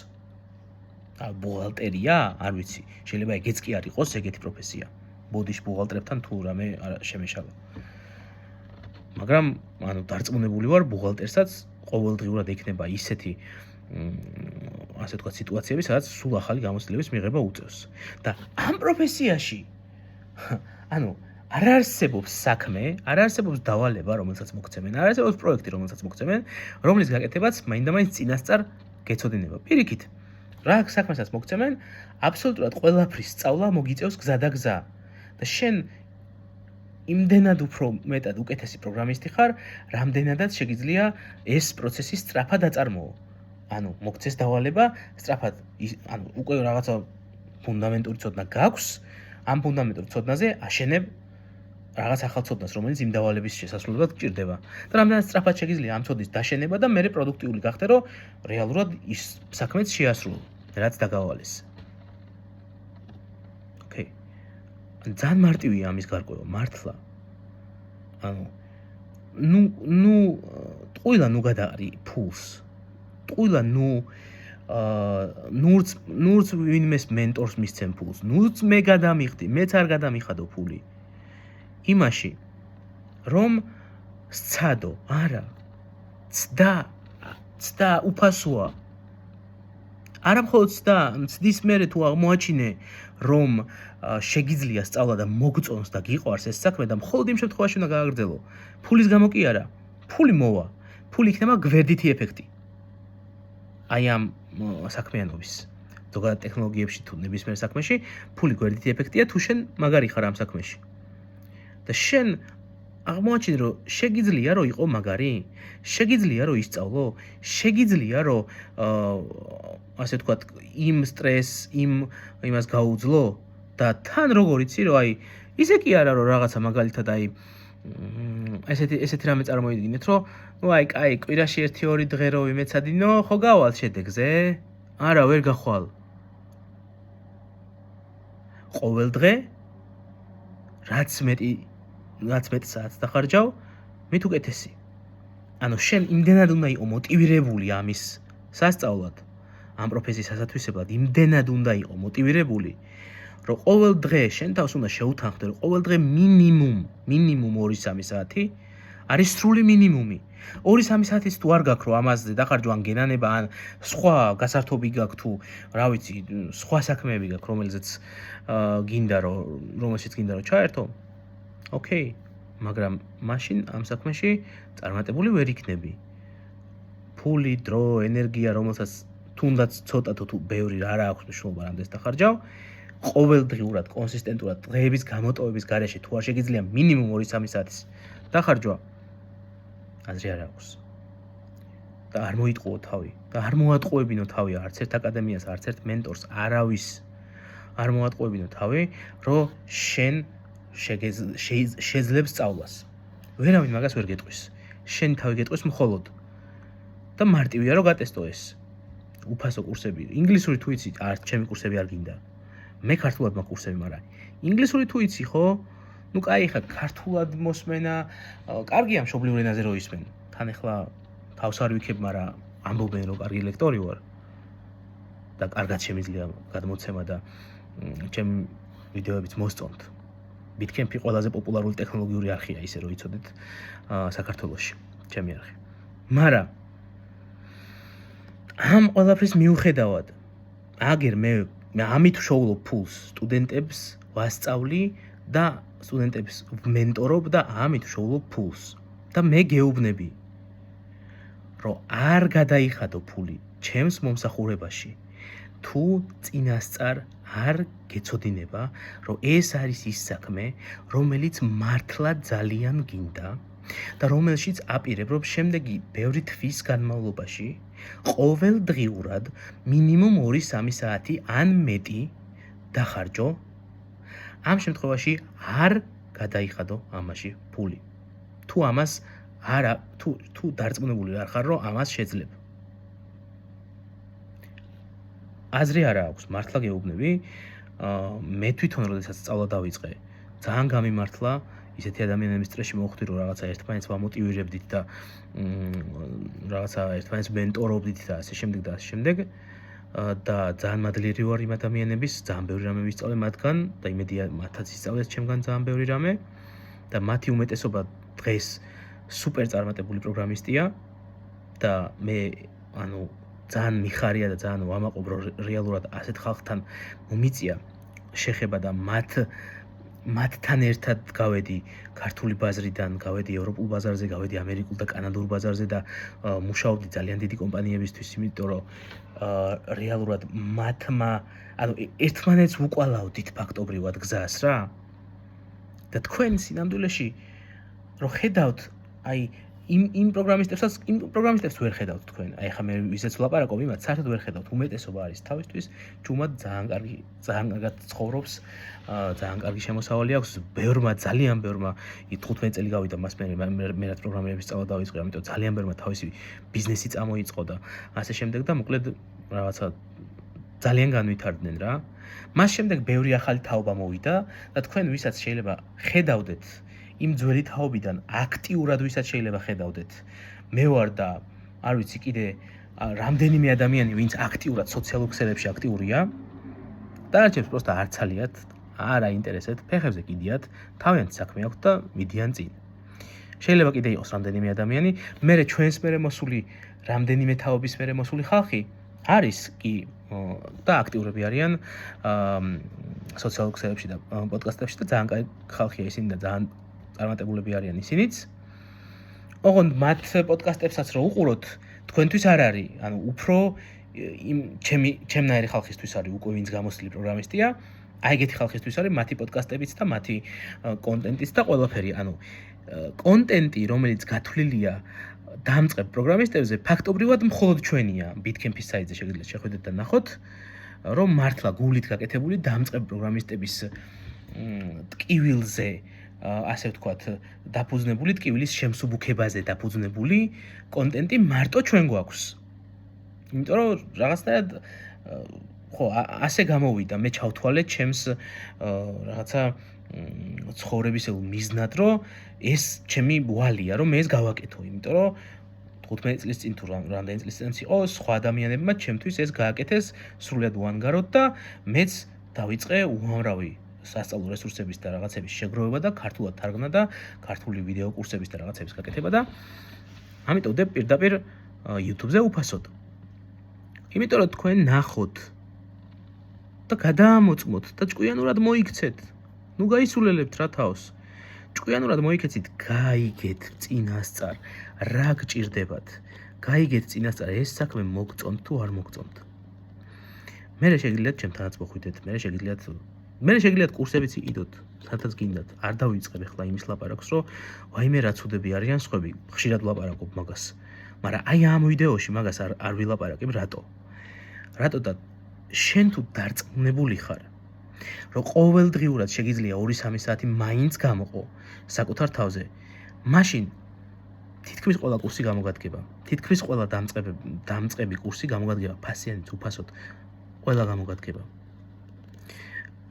ბუღალტერია, არ ვიცი, შეიძლება ეგეც კი არ იყოს ეგეთი პროფესია. ბოდიში ბუღალტერებთან თუ რამე შემეშალა. მაგრამ ანუ დარწმუნებული ვარ ბუღალტერსაც ყოველდღიურად ექნება ისეთი ასე ვთქვათ სიტუაციები, სადაც სულ ახალი გამოცდილების მიღება უწევს. და ამ პროფესიაში ანუ არ არსებობს საქმე, არ არსებობს დავალება, რომელსაც მოგცემენ, არ არსებობს პროექტი, რომელსაც მოგცემენ, რომლის გაკეთებაც მაინდა-მაინც წინასწარ გეცოდინება. პირიქით, რა საქმესაც მოგცემენ, აბსოლუტურად ყველაფრის სწავლა მოგიწევს გზა და გზა. და შენ იმდენად უფრო მეტად უკეთესი პროგრამისტი ხარ, რამდენადაც შეგიძლია ეს პროცესი სწრაფად აწარმოო. ანუ მოგცეს დავალება, სწრაფად, ანუ უკვე რაღაცა ფუნდამენტური ცოდნა გაქვს, ამ ფუნდამენტურ ცოდნაზე აშენებ რაღაც ახალ ცოდნას, რომელიც იმ დავალების შესასრულებლად გჭირდება. და რამდენად სწრაფად შეგიძლია ამ ცოდნის დაშენება და მერე პროდუქტიული გახდე, რომ რეალურად ის საქმეც შეასრულო, რაც დაგავალეს. ძალიან მარტივია ამის გარკვევა, მართლა. ანუ ტყუილა გადაარი ფულს. ტყუილა ნურც ვინმეს მენტორს მისცემ ფულს. ნურც მე გადამიხდი, მეც არ გადამიხადო ფული. იმაში რომ სცადო, არა. ცდა უფასოა. არა მხოლოდ ცდის მერე თუ აღმოაჩინე რომ შეგიძლია სწავლა და მოგწონს და გიყვარს ეს საქმე და მხოლოდ იმ შემთხვევაში უნდა გააგრძელო. ფულის გამო კი არა. ფული მოვა. ფული იქნება გვერდითი ეფექტი. აი ამ საქმიანობის. ზოგადად ტექნოლოგიებში თუ ნებისმიერ საქმეში ფული გვერდითი ეფექტია თუ შენ მაგარი ხარ ამ საქმეში. და შენ აღმოაჩინე რომ შეგიძლია რომ იყო მაგარი, შეგიძლია რომ ისწავლო, შეგიძლია რომ ასე ვთქვათ იმ სტრესს, იმას გაუძლო და თან როგორ იცი რომ აი ისე კი არა რომ რაღაცა მაგალითად აი ესეთი რამე წარმოიდგინეთ რომ ნუ აი კაი კვირაში 1-2 დღე რო ვიმეცადინო, ხო გავალ შედეგზე? არა, ვერ გახვალ. ყოველ დღე რაც მეტ საათს დახარჯავ, მით უკეთესი. ანუ შენ იმდენად უნდა იყო მოტივირებული ამის სასწავლად, ამ პროფესიის ასათვისებლად, იმდენად უნდა იყო მოტივირებული, რომ ყოველ დღე შენ თავს უნდა შეუთანხმდე, რომ ყოველ დღე მინიმუმ 2-3 საათი არის სრული მინიმუმი. 2-3 საათის თუ არ გაქვს რომ ამაზე დახარჯო ან გენანება ან სხვა გასართობი გაქვს თუ რა ვიცი სხვა საქმეები გაქვს რომელზეც გინდა რომ ჩაერთო ოკეი მაგრამ მაშინ ამ საქმეში წარმატებული ვერ იქნები. ფული, დრო, ენერგია რომელსაც თუნდაც ცოტა თუ ბევრი რა აქვს მნიშვნელობა რამდენს დახარჯავ ყოველდღიურად კონსისტენტურად დღეების გამოტოვების გარეშე თუ არ შეგიძლია მინიმუმ 2-3 საათის დახარჯვა აზრი არ აქვს. და არ მოიტყუო თავი და არ მოატყუებინო თავი არც ერთ აკადემიას, არც ერთ მენტორს, არავის არ მოატყუებინო თავი, რომ შენ შეძლებს სწავლას. ვერავინ მაგას ვერ გეტყვის. შენი თავი გეტყვის მხოლოდ. და მარტივია რომ გატესტო ეს. უფასო კურსები, ინგლისური თუ იცი, არც ჩემი კურსები არ გინდა. მე ქართულად მაქვს კურსები, მაგრამ ინგლისური თუ იცი, ხო? ნუ კაი ხა ქართულად მოსმენა, კარგია მშობლიურ ენაზე რო ისმენ. თან ახლა თავს არ ვიქებ, მაგრამ ამბობენ რომ კარგი ლექტორი ვარ. და კარგად შემიძლია გადმოცემა და ჩემი ვიდეოებიც მოსწონთ. Bitcamp-ი ყველაზე პოპულარული ტექნოლოგიური არხია, ისე რომ იცოდეთ, საქართველოში, ჩემი არხი. მაგრამ ამ ყველაფრის მიუხედავად, აგერ მე ამით შოულობ ფულს სტუდენტებს ვასწავლი და სტუდენტებს ვმენტორობ და ამით შოულობ ფულს. და მე გეუბნები, რომ არ გადაიხადო ფული ჩემს მომსახურებაში, თუ წინასწარ არ გეცოდინება, რომ ეს არის ის საქმე, რომელიც მართლა ძალიან გინდა და რომელშიც აპირებ, რომ შემდეგი ბევრი თვის განმავლობაში ყოველდღიურად მინიმუმ 2-3 საათი ან მეტი დახარჯო, ამ შემთხვევაში არ გადაიხადო ამაში ფული. თუ ამას არა, თუ დარწმუნებული არ ხარ, რომ ამას შეძლებ. აზრი არა აქვს, მართლა გეუბნები, მე თვითონ როდესაც სწავლა დავიწყე, ძალიან გამიმართლა ისეთი ადამიანების სტრესში მოვხვდი, რომ რაღაცა ერთმანეთს ვამოტივირებდით და რაღაცა ერთმანეთს მენტორობდით და ასე შემდეგ და ასე შემდეგ. და ძალიან მადლიერი ვარ იმ ადამიანების, ძალიან ბევრი რამე ვისწავლე მათგან და იმედია მათაც ისწავლეს ჩემგან ძალიან ბევრი რამე და მათი უმეტესობა დღეს სუპერ წარმატებული პროგრამისტია და მე ძალიან მიხარია და ძალიან ვამაყობ რომ რეალურად ასეთ ხალხთან მომიწია შეხება და მათთან ერთად გავედი ქართული ბაზრიდან, გავედი ევროპულ ბაზარზე, გავედი ამერიკულ და კანადურ ბაზარზე და მუშაობდი ძალიან დიდი კომპანიებისთვის, იმიტომ რომ რეალურად მათმა, ერთმანეთს უკვალავდით ფაქტობრივად გზას რა. და თქვენ სინამდვილეში რომ ხედავთ, იმ პროგრამისტებს ვერ ხედავთ თქვენ. ახლა მე ვისაც ვლაპარაკობ, იმათ საერთოდ ვერ ხედავთ. უმეტესობა არის თავისთვის, ჯუმად ძალიან კარგად ცხოვრობს, ძალიან კარგი შემოსავალი აქვს. ძალიან ბევრმა 15 წელი გავიდა მას მე რაც პროგრამირების სწავლა დავიწყე, ამიტომ ძალიან ბევრმა თავისი ბიზნესი წამოიწყო და ასე შემდეგ და მოკლედ რაღაცა ძალიან განვითარდნენ რა. მას შემდეგ ბევრი ახალი თაობა მოვიდა და თქვენ ვისაც შეიძლება ხედავდეთ იმ ძველი თაობიდან აქტიურად ვისაც შეიძლება ხედავდეთ. მე ვარ და არ ვიცი კიდე რამდენიმე ადამიანი ვინც აქტიურად სოციალურ ქსელებში აქტიურია. დანარჩენებს პროსტა არ ცალიათ, არ აინტერესებთ, ფეხებზე კიდიათ, თავიანთი საქმე აქვთ და მიდიან წინ. შეიძლება კიდე იყოს რამდენიმე ადამიანი, მერე ჩვენს მერე მოსული რამდენიმე თაობის მერე მოსული ხალხი არის კი და აქტიურები არიან სოციალურ ქსელებში და პოდკასტებში და ძალიან კარგი ხალხია ისინი და ძალიან წარმატებულები არიან ისინიც. ოღონდ მათ პოდკასტებსაც რო უყუროთ, თქვენთვის არ არის, უფრო ჩემნაირი ხალხისთვის არის უკვე ვინც გამოსული პროგრამისტია, ეგეთი ხალხისთვის არის მათი პოდკასტებიც და მათი კონტენტიც და ყველაფერი, კონტენტი, რომელიც გათვლილია დამწყებ პროგრამისტებზე, ფაქტობრივად მხოლოდ ჩვენია Bitcamp-ის საიტზე შეგიძლიათ შეხვიდეთ და ნახოთ, რომ მართლა გულით გაკეთებული დამწყებ პროგრამისტების ტკივილზე ასე ვთქვათ, დაფუძნებული ტკივილის შემსუბუქებაზე დაფუძნებული კონტენტი მარტო ჩვენ გვაქვს. იმიტომ რომ რაღაცნაირად ხო, ასე გამოვიდა, მე ჩავთვალე ჩემს რაღაცა ცხოვრებისეულ მიზნად, რომ ეს ჩემი ვალია, რომ მე ეს გავაკეთო, იმიტომ რომ 15 წლის წინ თუ რამდენი წლის წინ იყო, სხვა ადამიანებმა ჩემთვის ეს გააკეთეს, სრულად უანგაროდ და მეც დავიწყე უამრავი სასწავლო რესურსების და რაღაცების შეგროვება და ქართულად თარგმნა და ქართული ვიდეო კურსების და რაღაცების გაკეთება და ამიტომ ვდებ პირდაპირ YouTube-ზე უფასოდ. იმიტომ რომ თქვენ ნახოთ და გადაამოწმოთ და ჭკვიანურად მოიქცეთ. ნუ გაისულელებთ რა თავს. ჭკვიანურად მოიქეცით, გაიგეთ წინასწარ, რა გჭირდებათ. გაიგეთ წინასწარ ეს საქმე მოგწონთ თუ არ მოგწონთ. მერე შეგიძლიათ ჩემთანაც მოხვიდეთ, მერე შეგიძლიათ კურსებიც იყიდოთ, სადაც გინდათ. არ დავიწყებ ახლა იმის ლაპარაკს, რომ ვაიმე რა ცუდები არიან სხვები, ხშირად ვლაპარაკობ მაგას. მაგრამ აი ამ ვიდეოში მაგას არ ვილაპარაკებ, რატო? რატო და შენ თუ დარწმუნებული ხარ, რომ ყოველდღიურად შეგიძლია 2-3 საათი მაინც გამოყო საკუთარ თავზე, მაშინ თითქმის ყველა კურსი გამოგადგება. თითქმის ყველა დამწყები კურსი გამოგადგება ფასიანით უფასოდ. ყველა გამოგადგება.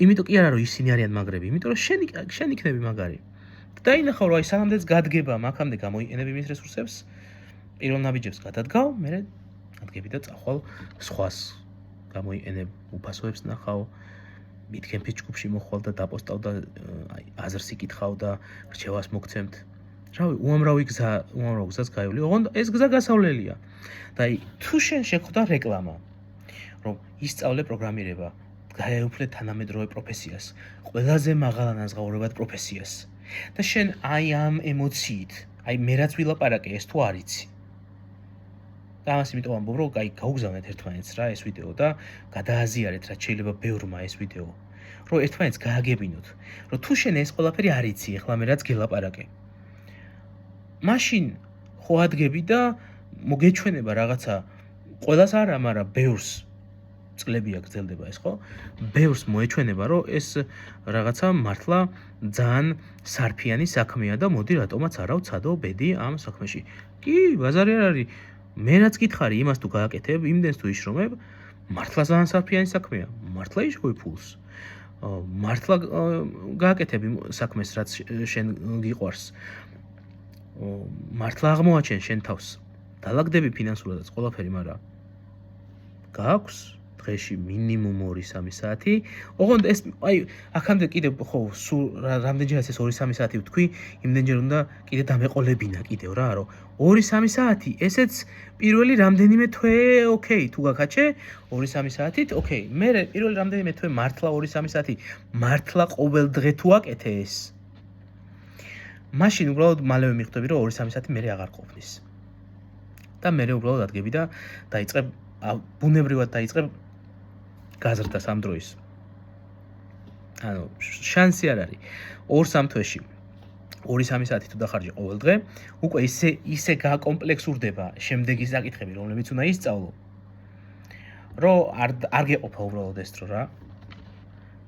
იმიტომ კი არა რომ ისინი არიან მაგრები, იმიტომ რომ შენ იქნები მაგარი. დაინახავ რომ აი სანამდეც გადგება, მაგამდე გამოიყენები მის რესურსებს, პირველ ნაბიჯებს გადადგავ, მერე ადგები და წახვალ სხვას. გამოიყენებ უფასოებს ნახავ, მითქემფის ჯგუფში მოხვალ და დაპოსტავ და აი აზრს იკითხავ და რჩევას მოგცემთ. რავი, უამრავ გზას გაივლი, ოღონდ ეს გზა გასავლელია. და აი თუ შენ შეხვდა რეკლამა, რომ ისწავლე პროგრამირება, გაეუფლე თანამედროვე პროფესიას, ყველაზე მაღალანაზღაურებად პროფესიას. და შენ აი ამ ემოციით, აი მე რაც ვილაპარაკე, ეს თუ არ იცი. და ამას იმიტომ ამბობ, რომ აი გაუგზავნეთ ერთმანეთს რა ეს ვიდეო და გადააზიარეთ, რაც შეიძლება ბევრმა ეს ვიდეო. რომ ერთმანეთს გააგებინოთ, რომ თუ შენ ეს ყველაფერი არ იცი, ახლა მე რაც გელაპარაკე. მაშინ ხო ადგები და მოგეჩვენება რაღაცა, ყველას არა, მაგრამ ბევრს წლებია გრძელდება ეს, ხო? ბევრს მოეჩვენება, რომ ეს რაღაცა მართლა ძალიან სარფიანი საქმეა და მოდი რატომაც არა ვცადო ბედი ამ საქმეში. კი, ბაზარი არ არის. მე რაც გითხარი, იმას თუ გააკეთებ, იმდენს თუ იშრომებ, მართლა ძალიან სარფიანი საქმეა. მართლა იშოვე ფულს. მართლა გააკეთებ იმ საქმეს, რაც შენ გიყვარს. მართლა აღმოაჩენ შენ თავს. დალაგდები ფინანსურადაც ყველაფერი, მაგრამ გააქვს დღეში მინიმუმ 2-3 საათი. ოღონდ ეს აი აქამდე კიდე ხო სულ რამდენჯერაც ეს 2-3 საათი ვთქვი, იმდენჯერ უნდა კიდე დამეყოლებინა კიდევ რა, რომ 2-3 საათი, ესეც პირველი რამდენიმე თვე, ოკეი, თუ გაკაჩე 2-3 საათით, ოკეი. მე პირველი რამდენიმე თვე მართლა 2-3 საათი, მართლა ყოველ დღე თუ აკეთე ეს. მაშინ უბრალოდ მალევე მიხვდები, რომ 2-3 საათი მე აღარ ყოფნის. და მე უბრალოდ ადგები და დაიწყებ ბუნებრივად დაიწყებ გაზრდა სამ დროის. ანუ შანსი არ არის. 2-3 თვეში 2-3 საათი თუ დახარჯე ყოველ დღე, უკვე ისე გააკომპლექსურდება შემდეგი საკითხები, რომლებიც უნდა ისწავლო. რომ არ გეყოფა უბრალოდ ეს დრო რა.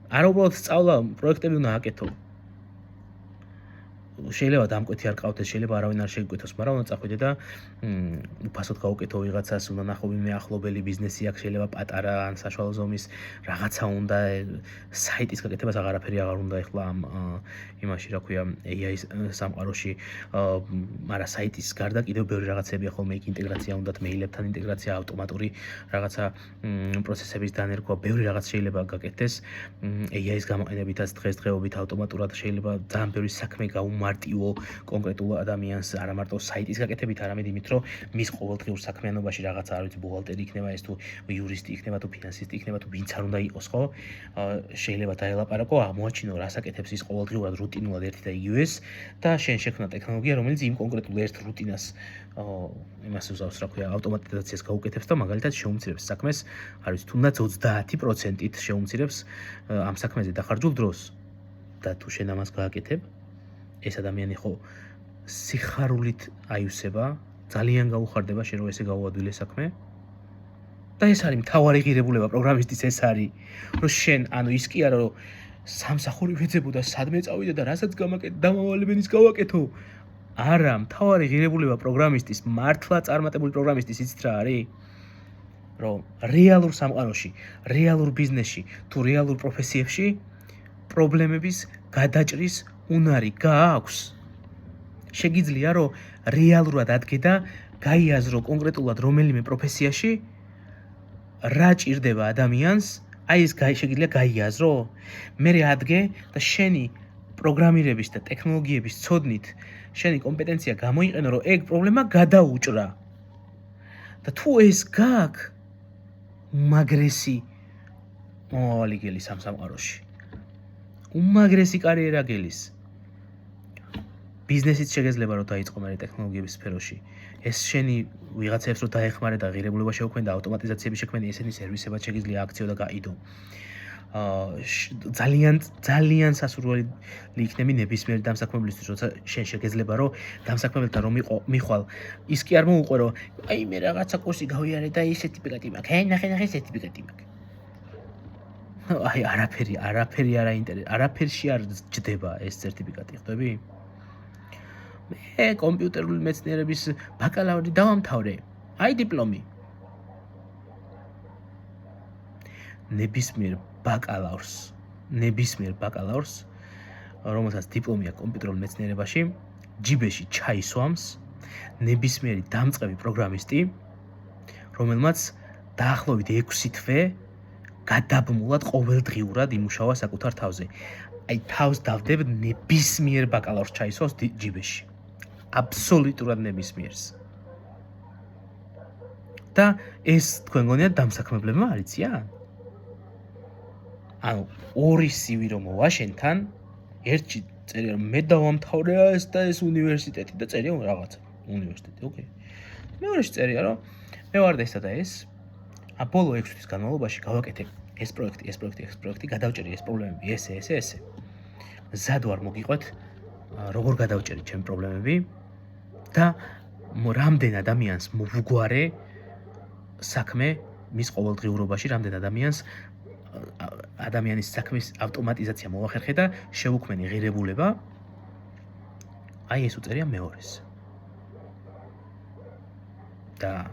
არა უბრალოდ სწავლა, პროექტები უნდა აკეთო. შეიძლება დამკვეთი არ ყავდეს, შეიძლება არავინ არ შეგკვეთოს, მაგრამ უნდა წახვიდე და უფასოდ გაუკეთო ვიღაცას, უნდა ნახო ვინმე ახლობელი ბიზნესი აქვს, შეიძლება პატარა ან საშუალო ზომის რაღაცა უნდა, საიტის გაკეთებას აღარაფერი აღარ უნდა ეხლა ამ იმაში, რა ქვია, AI სამყაროში, მაგრამ საიტის გარდა კიდევ ბევრი რაღაცები ხოლმე იქ ინტეგრაცია უნდათ, მეილებთან ინტეგრაცია, ავტომატური რაღაცა პროცესების დანერგვა, ბევრი რაღაც შეიძლება გაკეთდეს AI-ის გამოყენებითაც დღესდღეობით ავტომატურად შეიძლება ძალიან ბევრი საქმე გაუმარტივო კონკრეტულ ადამიანს, არა მარტო საიტის გაკეთებით, არამედ იმით, რომ მის ყოველდღიურ საქმიანობაში რაღაცა, არ ვიცი, ბუღალტერი იქნება ეს თუ იურისტი იქნება თუ ფინანსისტი იქნება თუ ვინც არ უნდა იყოს, ხო? შეიძლება დაელაპარაკო, აღმოაჩინო რას აკეთებს ის ყოველდღიურად რუტინულად ერთი და იგივეს და შენ შექმნა ტექნოლოგია, რომელიც იმ კონკრეტულ ერთ რუტინას იმას უსავს, რა ქვია, ავტომატიზაციას გაუკეთებს და მაგალითად შეუმცირებს საქმეს, არ ვიცი, თუნდაც 30%-ით შეუმცირებს ამ საქმეზე დახარჯულ დროს. და თუ შენ ამას გააკეთებ, ეს ადამიანი ხო სიხარულით აივსება, ძალიან გაუხარდება შენ რომ ესე გაუადვილე საქმე. და ეს არის მთავარი ღირებულება პროგრამისტის, ეს არის, რომ შენ, ანუ ის კი არა, რომ სამსახური ვეძებო და სადმე წავიდე და რასაც დამავალებენის გავაკეთო. არა, მთავარი ღირებულება პროგრამისტის, მართლა წარმატებული პროგრამისტის იცით რა არის? რომ რეალურ სამყაროში, რეალურ ბიზნესში თუ რეალურ პროფესიებში პრობლემების გადაჭრის უნარი გააქვს. შეგიძლია რომ რეალურად ადგე და გაიაზრო კონკრეტულად რომელიმე პროფესიაში რა ჭირდება ადამიანს აი ეს შეიძლება გაიაზრო, მე ადგე და შენი პროგრამირების და ტექნოლოგიების ცოდნით შენი კომპეტენცია გამოიყენო, რომ ეგ პრობლემა გადაუჭრა. და თუ ეს გაქვს, უმაგრესი მომავალი გელის ამ სამყაროში. უმაგრესი კარიერა გელის. ბიზნესიც შეგეძლება რომ დაიწყო მე ტექნოლოგიების სფეროში. ეს შენი ვიღაცებს რო დაეხმარე და ღირებულება შეუქმენ და ავტომატიზაციები შექმენ, ესენი სერვისებად შეგიძლია აქციო და გაიდო. ძალიან სასურველი იქნები ნებისმიერ დამსაქმებლისთვის, როცა შენ შეგეძლება რომ დამსაქმებელთან რომ მიხვალ, ის კი არ მოუყვე რომ აი მე რაღაცა კურსი გავიარე და ის სერტიფიკატი მაქვს. ნახე სერტიფიკატი მაქვს. აი არაფერი არაფერში არ ჯდება ეს სერტიფიკატი, ხვდები? მე კომპიუტერული მეცნიერების ბაკალავრი დავამთავრე. აი დიპლომი. ნებისმიერ ბაკალავრს, რომელსაც დიპლომი აქვს კომპიუტერულ მეცნიერებაში, ჯიბეში ჩაისვამს ნებისმიერი დამწყები პროგრამისტი, რომელმაც დაახლოებით 6 თვე გადაბმულად ყოველდღიურად იმუშავა საკუთარ თავზე. აი თავს დავდებ ნებისმიერ ბაკალავრს ჩაისვამს ჯიბეში. აბსოლუტურად ნებისმიერს. და ეს თქვენ გონიათ დამსაქმებლებმა არ იციან? ანუ ორი CV რომ მოვა შენთან, ერთში წერია რომ მე დავამთავრე ეს და ეს უნივერსიტეტი და წერია რაღაცა უნივერსიტეტი, ოკეი. მეორეში წერია რომ მე ვარ და ესა და ეს. ბოლო 6 თვის განმავლობაში გავაკეთე ეს პროექტი, გადავჭერი ეს პრობლემები, ესე. მზად ვარ მოგიყვეთ, როგორ გადავჭერი ჩემი პრობლემები და რამდენ ადამიანს მოვგვარე საქმე მის ყოველდღიურობაში, რამდენ ადამიანის საქმის ავტომატიზაცია მოახერხე და შევუქმენი ღირებულება. აი ეს უწერია მეორეს. და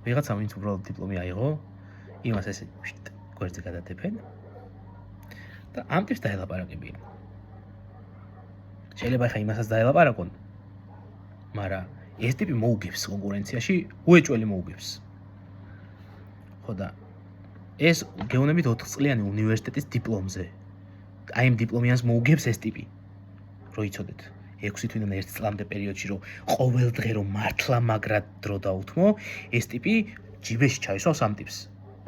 ვიღაცამ ვინც უბრალოდ დიპლომი აიღო, იმას ესე გვერდზე გადადებენ და ამ ტიპს დაელაპარაკებიან. შეიძლება ხა იმასაც დაელაპარაკონ, მაგრამ ეს ტიპი მოუგებს კონკურენციაში, უეჭველი მოუგებს. ხო და ეს გეუბნებით 4 წლიანი უნივერსიტეტის დიპლომზე. აი იმ დიპლომიანს მოუგებს ეს ტიპი. რო იცოდეთ, 6 თვიდან 1 წლამდე პერიოდში რომ ყოველ დღე რომ მართლა მაგრად დრო დაუთმო, ეს ტიპი ჯიბეში ჩაისვავს ამ ტიპს.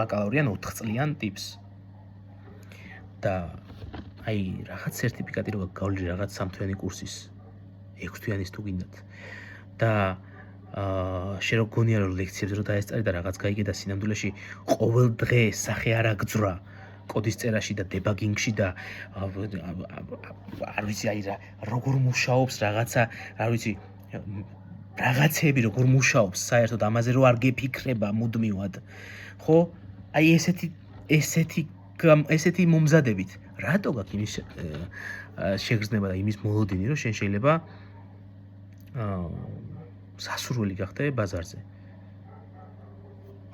ბაკალავრიან 4 წლიან ტიპს. და აი რაღაც სერტიფიკატი რო გავლი რაღაც 3 თვიანი კურსის 6 თვიანის თუ გინდათ. და შენ რო გონია რომ ლექციებს რო დაესწარი და რაღაც გაიგე და სინამდვილეში ყოველ დღე სახე არ აგძვრა კოდის წერაში და დებაგინგში და არ ვიცი აი როგორ მუშაობს რაღაცა, არ ვიცი რაღაცები როგორ მუშაობს საერთოდ ამაზე რო არ გეფიქრება მუდმივად. ხო? აი ესეთი მომზადებით რატო გაქვს იმის შეგრძნება და იმის მოლოდინი რომ შენ შეიძლება სასურველი გახდე ბაზარზე.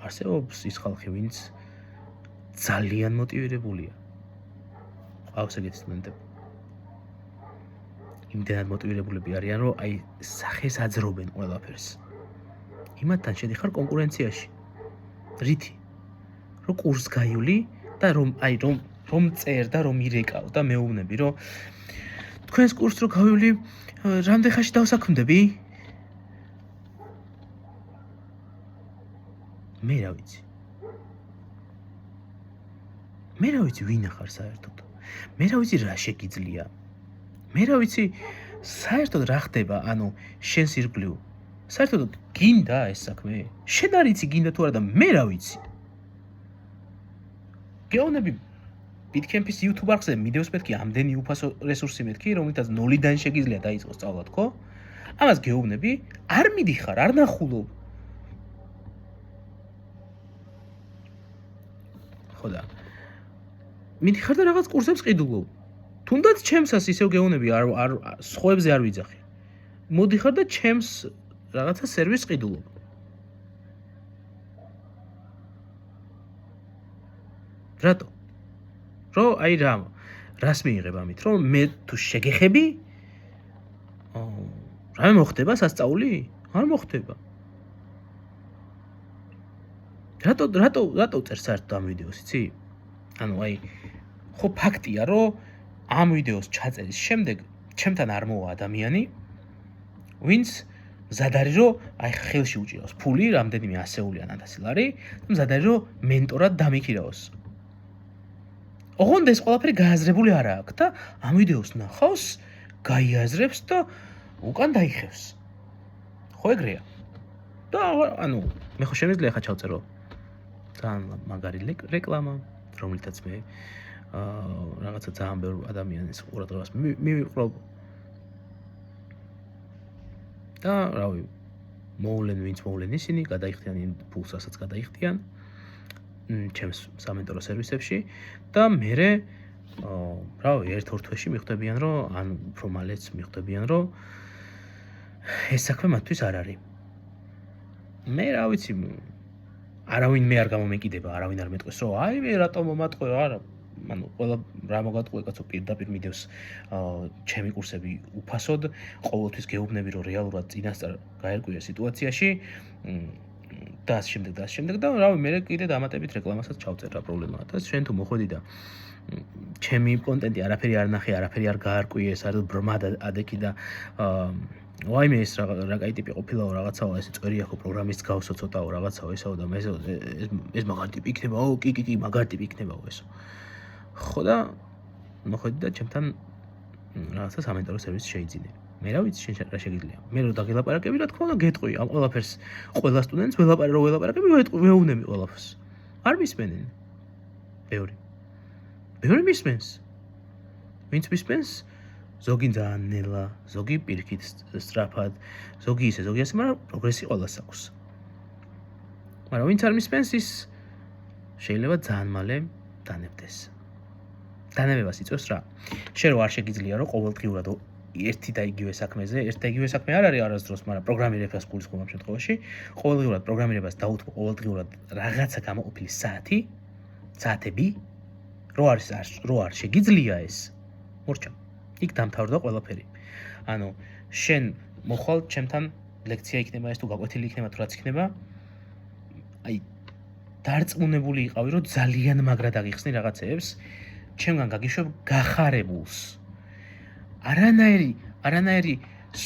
არსებობს ის ხალხი, ვინც ძალიან მოტივირებულია. ყავს ეგეთი სტუდენტები. იმდენად მოტივირებულები არიან, რომ აი სახეს აძრობენ ყველაფერს. იმათთან შედიხარ კონკურენციაში. რითი? რომ კურს გაივლი და რომ წერ და რომ ირეკავ და მეუბნები, რომ თქვენს კურსს რო გავივლი, რამდენ ხანში დავსაქმდები? მე რა ვიცი. ვინ ახარ საერთოდ. მე რა ვიცი რა შეგიძლია. მე რა ვიცი საერთოდ რა ხდება, ანუ შენს ირგვლივ. საერთოდ გინდა ეს საქმე? შენ არ იცი გინდა თუ არა და მე რა ვიცი. გეუბნები Bitcamp's YouTube არხზე მიდევს მეთქი ამდენი უფასო რესურსი მეთქი, რომლითაც 0-დან შეგიძლია დაიწყოს სწავლა, თქო? ამას გეუბნები, არ მიდიხარ, არ ნახულობ. ხო და მიდიხარ და რაღაც კურსებს ყიდულობ. თუნდაც ჩემსას ისევ გეუბნები, არ სხვებზე არ ვიძახი. მოდიხარ და ჩემს რაღაცა სერვისს ყიდულობ. რატო? რო აი რას მიიღებ ამით, რომ მე თუ შეგეხები? რა მოხდება სასწაული? არ მოხდება. რატო წერ საერთოდ ამ ვიდეოს, იცი? ანუ აი ხო ფაქტია, რომ ამ ვიდეოს ჩაწერის შემდეგ ჩემთან არ მოვა ადამიანი, ვინც მზად არის, რომ აი ხელში უჭირავს ფული, რამდენიმე ასეული ან 1000 ლარი და მზად არის, რომ მენტორად დამიქირაოს. ოღონდ ეს ყველაფერი გააზრებული არ აქვს და ამ ვიდეოს ნახავს, გაიაზრებს და უკან დაიხევს. ხო ეგრეა. და ანუ მე ხო შემიძლია ხა ჩავწერო ძალიან მაგარი რეკლამა, რომლითაც მე რაღაცა ძალიან ბევრ ადამიანის ყურადღებას მივიყვებ და რავი მოვლენ ვინც მოვლენ ისინი გადაიხდიან იმ ფულს, რასაც გადაიხდიან ჩემს სამენტორო სერვისებში და მე რავი ერთ-ორ თვეში მიხვდებიან, რომ ან უფრო მალეც მიხვდებიან, რომ ეს საქმე მათთვის არ არის. მე რა ვიცი, არავინ მე არ გამომეკიდება, არავინ არ მეტყვის, რომ აი მე რატომ მომატყვე, არა, ანუ ყველა რა მოგატყვე კაცო პირდაპირ მიდევს ჩემი კურსები უფასოდ, ყოველთვის გეუბნები, რომ რეალურად წინასწარ გაერკვია სიტუაციაში და ამ შემდეგ და რავი მე კიდე დამატებით რეკლამასაც ჩავწერ რა პრობლემაა და შენ თუ მოხვედი და ჩემი კონტენტი არაფერი არ ნახე, არაფერი არ გაარკვიე, ეს არის ბრმა და ადექი და ვაიმე ეს რა კაი ტიპი ყოფილაო რაღაცაო, ეს წვერია ხო პროგრამის გავსო ცოტაო რაღაცაო ესაო და ეს მაგარ ტიპი იქნებაო, კი, მაგარ ტიპი იქნებაო ესო. ხო და მოხვედი და ჩემთან რაღაცა სამენტორო სერვისი შეიძინე. მე რა ვიცი შენ რა შეგიძლია. მე რო დაგელაპარაკები, რა თქმა უნდა გეტყვი ამ ყველაფერს. ყველა სტუდენტს ველაპარაკები, ვეუბნები ყველაფერს. არ მისმენენ. ბევრი მისმენს. ვინც მისმენს, ზოგი ძალიან ნელა, ზოგი პირიქით სწრაფად, ზოგი ისე, ზოგი ასე, მაგრამ პროგრესი ყველას აქვს. მაგრამ ვინც არ მისმენს, ის შეიძლება ძალიან მალე დანებდეს. დანებებას იწვევს რა. შენ რო არ შეგიძლია, რომ ყოველდღიურად ერთი და იგივე საქმეზე, ერთი და იგივე საქმე არ არის არასდროს, მაგრამ პროგრამირებას გულისხმობ ამ შემთხვევაში, ყოველდღიურად პროგრამირებას დაუთმო ყოველდღიურად რაღაცა გამოყოფილი საათები, რო არ შეგიძლია ეს, მორჩა. იქ დამთავრდა ყველაფერი. ანუ შენ მოხვალ ჩემთან ლექცია იქნება ეს თუ გაკვეთილი იქნება თუ რაც იქნება. აი დარწმუნებული იყავი, რომ ძალიან მაგრად აღიხსნი რაღაცეებს, ჩემგან გაგიშვებ გახარებულს. არანაირი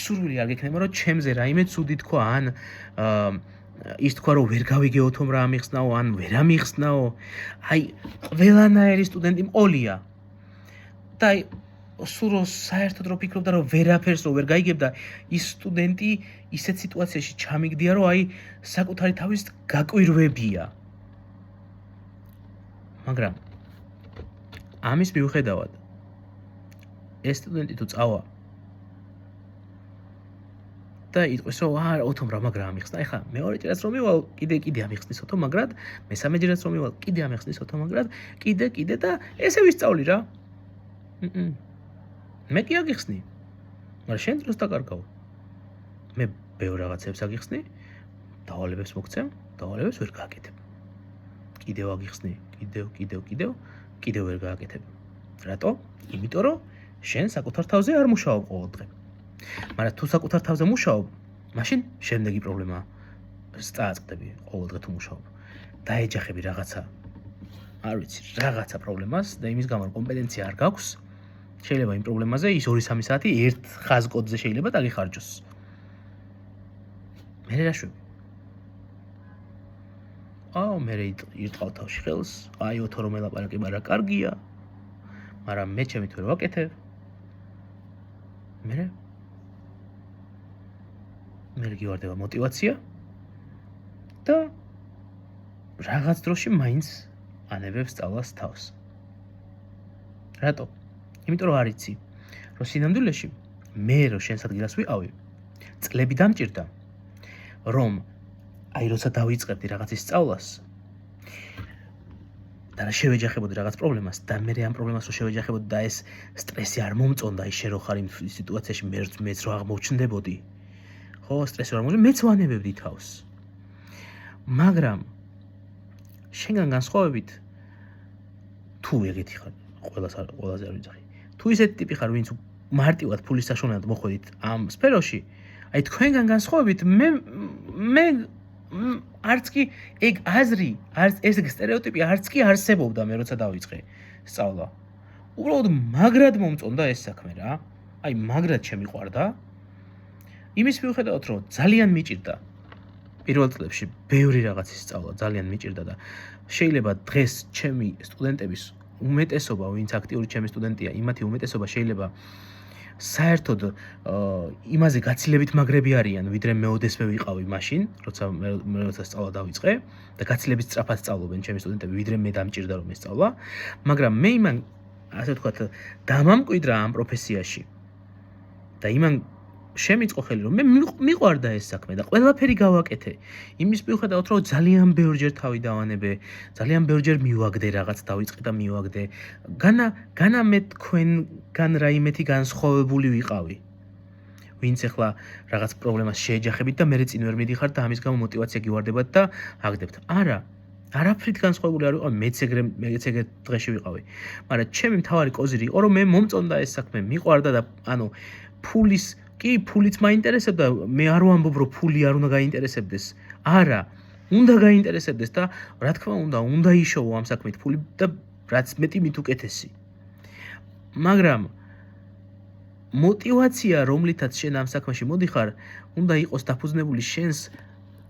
სურვილი არ გექნება, რომ ჩემზე რაიმე ცუდი თქვა, ან ის თქვა, რომ ვერ გავიგეო თომ რა ამიხსნაო, ან ვერ ამიხსნაო. აი ყველანაირი სტუდენტი მყოლია. და აი სულ რო საერთოდ რო ფიქრობდა, რომ ვერაფერს ვერ გაიგებდა, ის სტუდენტი ისეთ სიტუაციაში ჩამიგდია, რომ აი საკუთარი თავის გაკვირვებია. მაგრამ ამის მიუხედავად ეს სტუდენტი თუ წავა და იტყვის, რომ არა, ოთომ რა მაგრა ამიხსნა. ეხლა მეორე ჭირაც რომ მივალ, კიდე ამიხსნის ოთო მაგრად, მესამე ჭირაც რომ მივალ, კიდე ამიხსნის ოთო მაგრად, კიდე და ესე ვისწავლი რა. მე კი აგიხსნი. მაგრამ შენ დროს დაკარგავ. მე ბევრ რაღაცებს აგიხსნი, დავალებებს მოგცემ, დავალებებს ვერ გააკეთებ. კიდევ აგიხსნი, კიდევ ვერ გააკეთებ. რატო? იმიტომ რომ შენ საკუთარ თავზე არ მუშაობ ყოველ დღე. მაგრამ თუ საკუთარ თავზე მუშაობ, მაშინ შემდეგი პრობლემაა. წააწყდები ყოველ დღე თუ მუშაობ. დაეჯახები რაღაცა, არ ვიცი, რაღაცა პრობლემას და იმის გამო კომპეტენცია არ გაქვს, შეიძლება იმ პრობლემაზე ის 2-3 საათი ერთ ხაზ კოდზე შეიძლება დაგიხარჯოს. მე რა შვები? მე ირტყავ თავში ხელს, აი ოთო რომ ელაპარაკება რა კარგია, მაგრამ მე ჩემით ვერ ვაკეთებ. მე გივარდება мотиваცია და რაღაც დროში მაინც ანებებს სწავლას თავს. რატო? იმიტომ რომ არიცი, რომ სინამდვილეში მე რო შენს ადგილას ვიყავი, წლები დამჭირდა, რომ აი როცა დავიწყებდი რაღაცის სწავლას და რა შევეჯახებოდი რაღაც პრობლემას და მე ამ პრობლემას რო შევეჯახებოდი და ეს სტრესი არ მომწონდა, ის შენ რო ხარ იმ სიტუაციაში მეც რო აღმოჩნდებოდი. ხო, სტრესი არ მომწონდა, მეც ვანებებდი თავს. მაგრამ შენგან განსხვავებით თუ ეგეთი ხარ, ყველაზე არ ვიძახი. თუ ისეთი ტიპი ხარ, ვინც მარტივად ფულის საშუალებლად მოხვედით ამ სფეროში, აი თქვენგან განსხვავებით მე არც კი ეგ აზრი, ეს სტერეოტიპი არც კი არსებობდა მე როცა დავიწყე სწავლა. უბრალოდ მაგრად მომწონდა ეს საქმე რა. აი მაგრად შემიყვარდა. იმის მიუხედავად რომ ძალიან მიჭირდა პირველ წლებში ბევრი რაღაცის სწავლა ძალიან მიჭირდა და შეიძლება დღეს ჩემი სტუდენტების უმეტესობა, ვინც აქტიური ჩემი სტუდენტია, იმათი უმეტესობა შეიძლება საერთოდ იმაზე გაცილებით მაგრები არიან, ვიდრე მეოდესმე ვიყავი მაშინ, როცა სწავლა დავიწყე და გაცილებით სწრაფად სწავლობენ ჩემი სტუდენტები, ვიდრე მე დამჭირდა რომ ესწავლა, მაგრამ მე იმან ასე ვთქვათ, დამამკვიდრა ამ პროფესიაში და იმან შემიწყო ხელი რომ მე მიყვარდა ეს საქმე და ყველაფერი გავაკეთე. იმის მიუხედავად რომ ძალიან ბევრჯერ თავი დავანებე, ძალიან ბევრჯერ მივაგდე რაღაც დავიწყე და მივაგდე. განა მე თქვენგან რაიმეთი განსხვავებული ვიყავი. ვინც ახლა რაღაც პრობლემას შეეჯახებით და მე წინ ვერ მიდიხართ და ამის გამო мотиваცია გივარდებათ და აგდებთ. არა. არაფრით განსხვავებული არ ვიყავი, მეც ეგრე დღეში ვიყავი. მაგრამ ჩემი მთავარი კოზირი იყო რომ მე მომწონდა ეს საქმე, მიყვარდა და ანუ ფულიც მაინტერესებდა, მე არ ვამბობ რომ ფული არ უნდა გაინტერესებდეს. არა, უნდა გაინტერესებდეს და რა თქმა უნდა იშოვო ამ საქმით ფული და რაც მეტი მით უკეთესი. მაგრამ мотиваცია, რომლითაც შენ ამ საქმეში მოდიხარ, უნდა იყოს დაფუძნებული შენს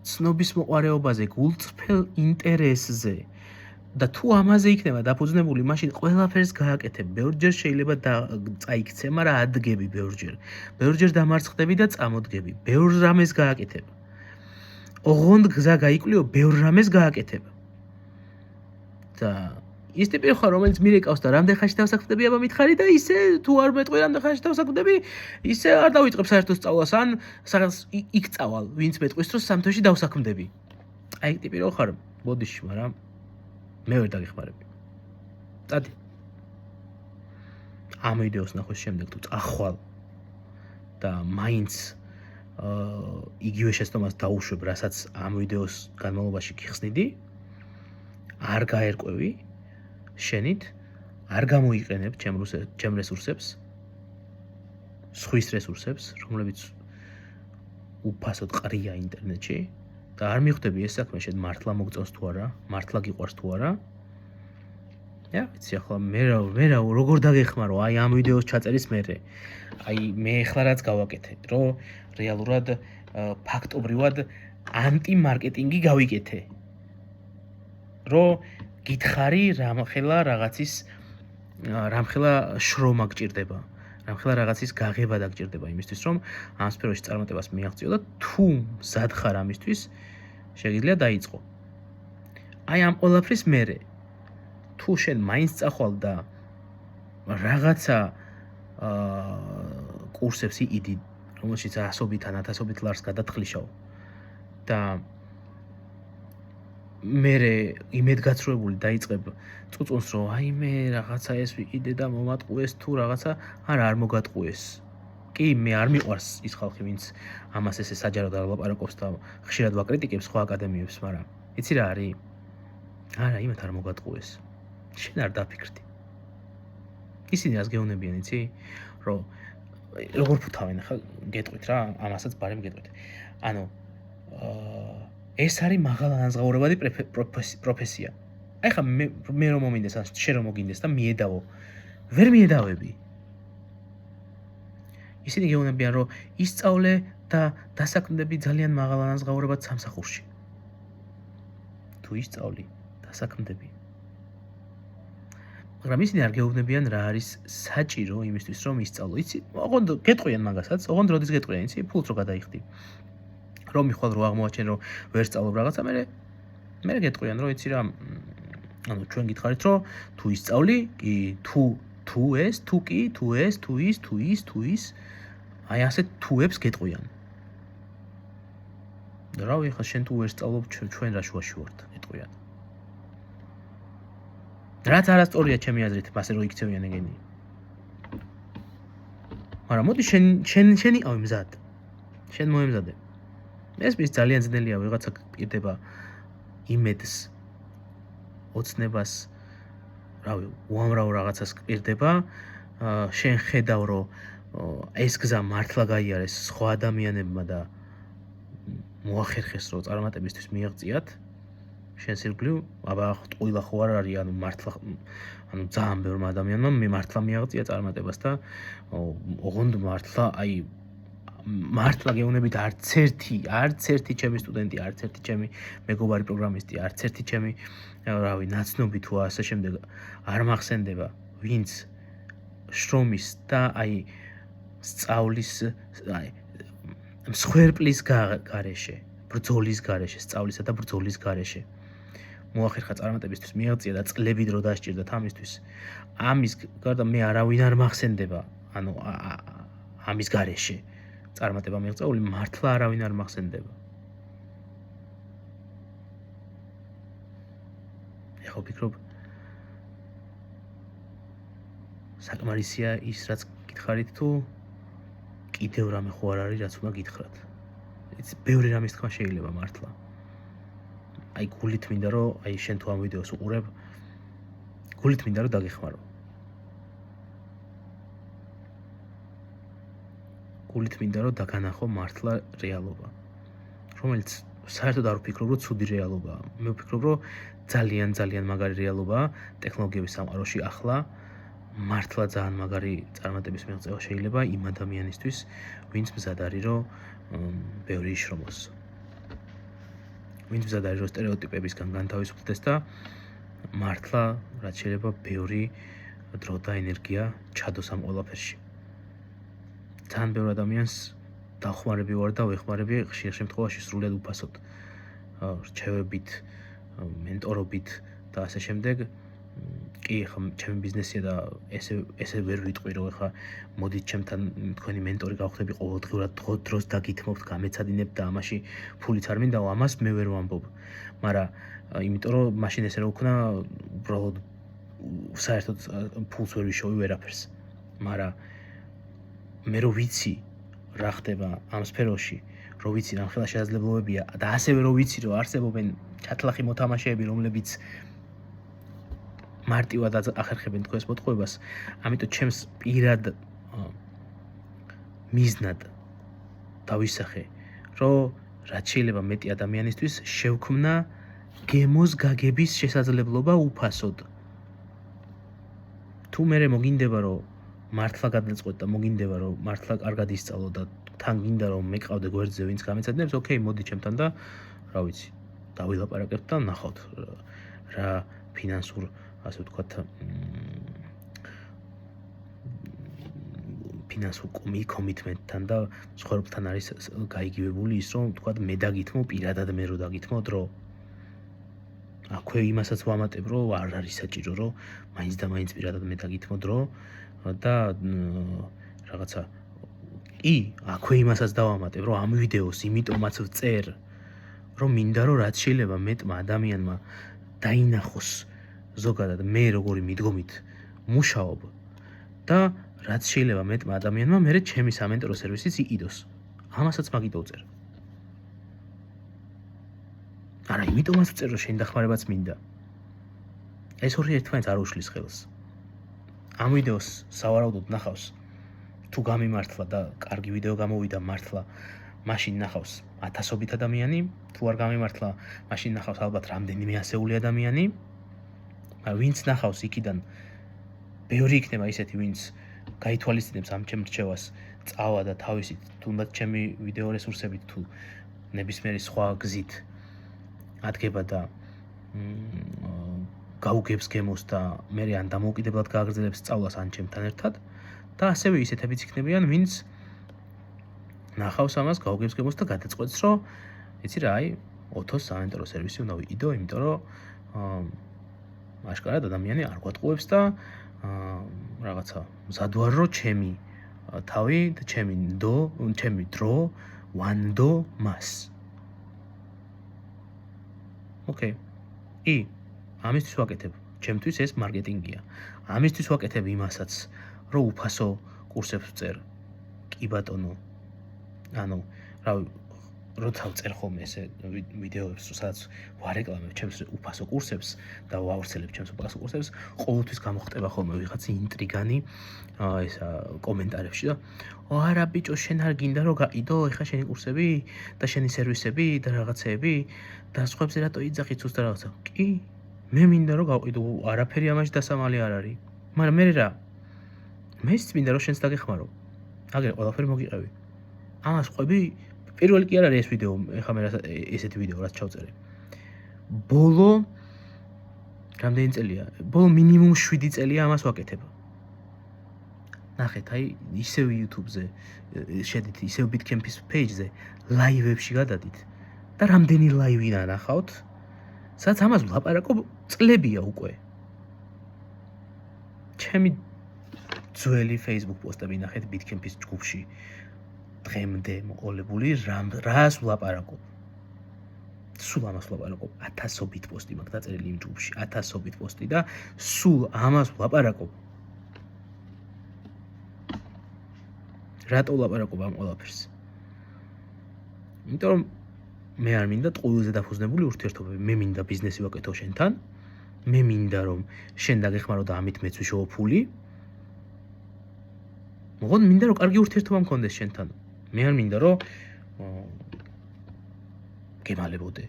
ცნობის მოყვარეობაზე, გულწრფელ ინტერესზე. და თუ ამაზე იქნება დაფუძნებული, მაშინ ყველაფერს გააკეთებ. ბევრჯერ შეიძლება წაიქცე, მაგრამ ადგები ბევრჯერ. ბევრჯერ დამარცხდები და წამოდგები. ბევრ რამეს გააკეთებ. ოღონდ გზა გაიკვლიო, ბევრ რამეს გააკეთებ. და ის ტიპი ხარ, რომელიც მირეკავს და რამდენ ხანში დავსაქმდები, აბა მითხარი და ისე თუ არ მეტყვი რამდენ ხანში დავსაქმდები, ისე არ დავიწყებ საერთოდ სწავლას, ან რაღაც იქ წავალ, ვინც მეტყვის რომ 3 თვეში დავსაქმდები. აი ტიპი რო ხარ, ბოდიში, მაგრამ მე ვერ დაგეხმარები. წადი. ამ ვიდეოს ნახვის შემდეგ თუ წახვალ და მაინც იგივე შეცდომას დაუშვებ, რასაც ამ ვიდეოს განმავლობაში გიხსნიდი, არ გაერკვევი შენით, არ გამოიყენებ ჩემ რესურსებს, სხვის რესურსებს, რომლებიც უფასოდ ყრია ინტერნეტში. და არ მიხვდები ეს საქმე შენ მართლა მოგწონს თუ არა, მართლა გიყვარს თუ არა. ვიცი ახლა მე როგორ დაგეხმარო აი ამ ვიდეოს ჩაწერის მერე. აი მე ახლა რაც გავაკეთე, რომ რეალურად ფაქტობრივად ანტი-მარკეტინგი გავიკეთე. რომ გითხარი რამხელა რაღაცის რამხელა შრომა გჭირდება. რამხელა რაღაცის გაღება დაგჭირდება იმისთვის, რომ ამ სფეროში წარმატებას მიაღწიო და თუ მზად ხარ ამისთვის, შეგიძლია დაიწყო. აი ამ ყველაფრის მერე თუ შენ მაინც წახვალ და რაღაცა კურსებს იდი, რომელშიც 100-ით ან 1000-ით ლარს გადათხლიშავ და მერე იმედგაცრუებული დაიწყებ წუწუნს რომ აი მე რაღაცა ეს ვიყიდე და მომატყუეს თუ რაღაცა არ მოგატყუეს. კი მე არ მიყვარს ის ხალხი, ვინც ამას ესე საჯაროდ არ ლაპარაკობს და ხშირად ვაკრიტიკებს სხვა აკადემიებს, მაგრამ იცი რა არის? არა, იმათ არ მოგატყუეს. შენ არ დაფიქრდი. ისინი რას გეუნებიან, იცი? რომ როგორ ფუთავენ, ხა გეტყვით რა, ამასაც ბარემ გეტყვით. ანუ ეს არის მაღალანაზღაურებადი პროფესია. აი ხა მე რომ მომინდეს, ან შენ რომ მოგინდეს და მიედავო. ვერ მიედავები. ისინი გეუნებიან, რომ ისწავლე და დასაქმდები ძალიან მაღალანაზღაურებად სამსახურში. თუ ისწავლი, დასაქმდები. მაგრამ ისინი არ გეუბნებიან რა არის საჭირო იმისთვის რომ ისწავლო. იცი, ოღონდ გეტყვიან მაგასაც, ოღონდ როდის გეტყვიან, იცი, ფულს რო გადაიხდი. რომ მიხვალ რო აღმოაჩენ რომ ვერ სწავლობ რაღაცა, მე გეტყვიან რომ იცი რა, ანუ ჩვენ გითხარით რომ თუ ისწავლი, კი, თუ ეს, თუ კი, თუ ეს, თუ ის, აი ასე თუებს გეტყვიან. და რავი, ხა შენ თუ ვერ სწავლობ, ჩვენ რა შუაში ვართ, გეტყვიან. რაც არასწორია ჩემი აზრით, ასე რომ იქცევიან ეგენი. მაგრამ მოდი შენ იყავი მზად. შენ მოემზადე. ეს ის ძალიან ძნელია, ვიღაცა პირდება იმედს, ოცნებას, რავი, უამრავ რაღაცას პირდება, შენ ხედავ რომ ეს გზა მართლა გაიარეს სხვა ადამიანებმა და მოახერხეს რომ წარმატებისთვის მიაღწიათ შენს ირგვლივ, აბა ყველა ხო არ არის, ანუ მართლა ანუ ძალიან ბევრმა ადამიანმა მართლა მიაღწია წარმატებას და ოღონდ მართლა აი მართლა გეუბნებით არც ერთი ჩემი სტუდენტი, არც ერთი ჩემი მეგობარი პროგრამისტი, არც ერთი ჩემი რავი ნაცნობი თუ ასე შემდეგ არ მახსენდება, ვინც შრომის და აი სწავლის აი მსხვერპლის გარეშე, ბრძოლის გარეშე, სწავლისა და ბრძოლის გარეშე მოახერხა წარმატებისთვის მიაღწია და წლები დრო დასჭირდათ ამისთვის. ამის გარდა მე არავინ არ მახსენდება, ანუ ამის გარეშე წარმატება მიაღწეული მართლა არავინ არ მახსენდება. ეხლა ვფიქრობ საკმარისია ის რაც გითხარით თუ კიდევ რამე ხო არ არის რაც უნდა გითხრათ. იცი ბევრი რამის თქვა შეიძლება მართლა. აი გულით მინდა რომ აი შენ თუ ამ ვიდეოს უყურებ, გულით მინდა რომ დაგეხმარო. გულით მინდა რომ დაგანახო მართლა რეალობა, რომელიც საერთოდ არ ვფიქრობ რომ ცუდი რეალობაა. მე ვფიქრობ რომ ძალიან მაგარი რეალობაა ტექნოლოგიების სამყაროში ახლა. მართლა ძალიან მაგარი წარმატების მიღწევა შეიძლება იმ ადამიანისთვის, ვინც მზად არის რომ ბევრი იშრომოს. ვინც მზად არის რომ სტერეოტიპებისგან განთავისუფლდეს და მართლა რაც შეიძლება ბევრი დრო და ენერგია ჩადოს ამ ყველაფერში. ძალიან ბევრ ადამიანს დახმარები ვარ და ვეხმარები ხშირ შემთხვევაში სრულად უფასოდ. რჩევებით, მენტორობით და ასე შემდეგ. კი, ხა ჩემი ბიზნესია და ესე ვერ ვიტყვი რომ ხა მოდით ჩემთან თქვენი მენტორი გავხდები ყოველდღიურად დროს დაგითმობთ, გამეცადინებთ და ამაში ფულიც არ მინდა, ამას მე ვერ ვამბობ. მაგრამ იმიტომ რომ მაშინ ესე რო ვქნა, უბრალოდ საერთოდ ფულს ვერ ვიშოვი ვერაფერს. მაგრამ მე რო ვიცი რა ხდება ამ სფეროში, რო ვიცი რამხელა შესაძლებლობებია და ასევე რო ვიცი რომ არსებობენ ჩათლახი მოთამაშეები, რომლებიც მარტივად ახერხებენ თქვენს მოტყუებას, ამიტომ ჩემს პირად მიზნად დავისახე, რომ რაც შეიძლება მეტი ადამიანისთვის შევქმნა გემოს გაგების შესაძლებლობა უფასოდ. თუ მე მოგინდება რომ მართლა გადაწყვეტ და მოგინდება რომ მართლა კარგად ისწავლო და თან გინდა რომ მეკავდე გვერდზე ვინც გამეცადინებს, ოკეი, მოდი ჩემთან და რა ვიცი, დავილაპარაკებთ და ნახავთ რა ფინანსურ ასე ვთქვათ ფინანსურ კომიტმენტთან და ცხოვრებთან არის გაიგივებული ის რომ ვთქვათ მე დაგითმო პირადად მე რო დაგითმო დრო. აქვე იმასაც ვამატებ რომ არ არის საჭირო რომ მაინც და მაინც პირადად მე დაგითმო დრო და რაღაცა კი აქვე იმასაც დავამატებ რომ ამ ვიდეოს იმიტომაც ვწერ რომ მინდა რომ რაც შეიძლება მეტმა ადამიანმა დაინახოს ზოგადად მე როგორი მიდგომით მუშაობ და რაც შეიძლება მეტმა ადამიანმა მე ჩემი სამენტორო სერვისიც იყიდოს. ამასაც მაგიტო ვწერ. არა, იმიტომაც ვწერ რომ შენ დახმარებაც მინდა. ეს ორი ერთმანეთს არ უშლის ხელს. ამ ვიდეოს სავარაუდოდ ნახავს თუ გამიმართლა და კარგი ვიდეო გამოვიდა მართლა, მაშინ ნახავს ათასობით ადამიანი, თუ არ გამიმართლა, მაშინ ნახავს ალბათ რამდენიმე ასეული ადამიანი. ვინც ნახავს იქიდან ბევრი იქნება ისეთი, ვინც გაითვალისწინებს ამ ჩემ რჩევას, წავა და თავისით თუნდაც ჩემი ვიდეო რესურსებით თუ ნებისმიერი სხვა გზით ადგება და გაუგებს გემოს და მე ან დამოუკიდებლად გააგრძელებს სწავლას ან ჩემთან ერთად და ასევე ისეთებიც იქნებიან, ვინც ნახავს ამას, გაუგებს გემოს და გადაწყვეტს, რომ იცი რა, აი, ოთოს სამენტორო სერვისი უნდა ვიყიდო, იმიტომ რომ აშკარად ადამიანი არ გვატყუებს და რაღაცა მზად ვარ რომ ჩემი თავი და ჩემი დრო ვანდო მას. ოკეი. ამისთვის ვაკეთებ. ჩემთვის ეს მარკეტინგია. ამისთვის ვაკეთებ იმასაც, რომ უფასო კურსებს ვწერ. კი ბატონო. ანუ, რავი, როცა ვწერ ხოლმე ესე ვიდეოებს, სადაც ვარეკლამებ ჩემს უფასო კურსებს და ვავრცელებ ჩემს უფასო კურსებს, ყოველთვის გამოხდება ხოლმე ვიღაც ინტრიგანი ესა კომენტარებში და არა ბიჭო, შენ არ გინდა რომ გაყიდო ეხა შენი კურსები და შენი სერვისები და რაღაცეები და სხვებზე რატო იძახი ცუს და რაღაცა. კი, მე მინდა რომ გავყიდო, არაფერი ამაში დასამალი არ არის. მაგრამ მე რა? მეც მინდა რომ შენს დაგეხმარო. აგერ ყველაფერი მოგიყევი. ამას ყვები პირველი კი არ არის ეს ვიდეო, ეხლა მე ესეთი ვიდეო რაც ჩავწერე. ბოლო რამდენი წელია? ბოლო მინიმუმ 7 წელია ამას ვაკეთებ. ნახეთ, აი ისევ YouTube-ზე შედით, ისევ Bitcamp-ის page-ზე ლაივებში გადადით და რამდენი ლაივი ნახავთ, სადაც ამას ვლაპარაკობ წლებია უკვე. ჩემი ძველი Facebook პოსტები ნახეთ Bitcamp-ის ჯგუფში. დღემდე მოყოლებული რას ვლაპარაკობ. სულ ამას ვლაპარაკობ. 1000-ობით პოსტი მაქვს დაწერილი იმ ჯგუფში, 1000-ობით პოსტი და სულ ამას ვლაპარაკობ. რატო ვლაპარაკობ ამ ყველაფერს? იმიტომ რომ მე არ მინდა ტყუილზე დაფუძნებული ურთიერთობები. მე მინდა ბიზნესი ვაკეთო შენთან. მე მინდა რომ შენ დაგეხმარო და ამით მეც ვიშოვო ფული. მოგონ მინდა რომ კარგი ურთიერთობა მქონდეს შენთან. მე არ მინდა რომ გემალებოდე.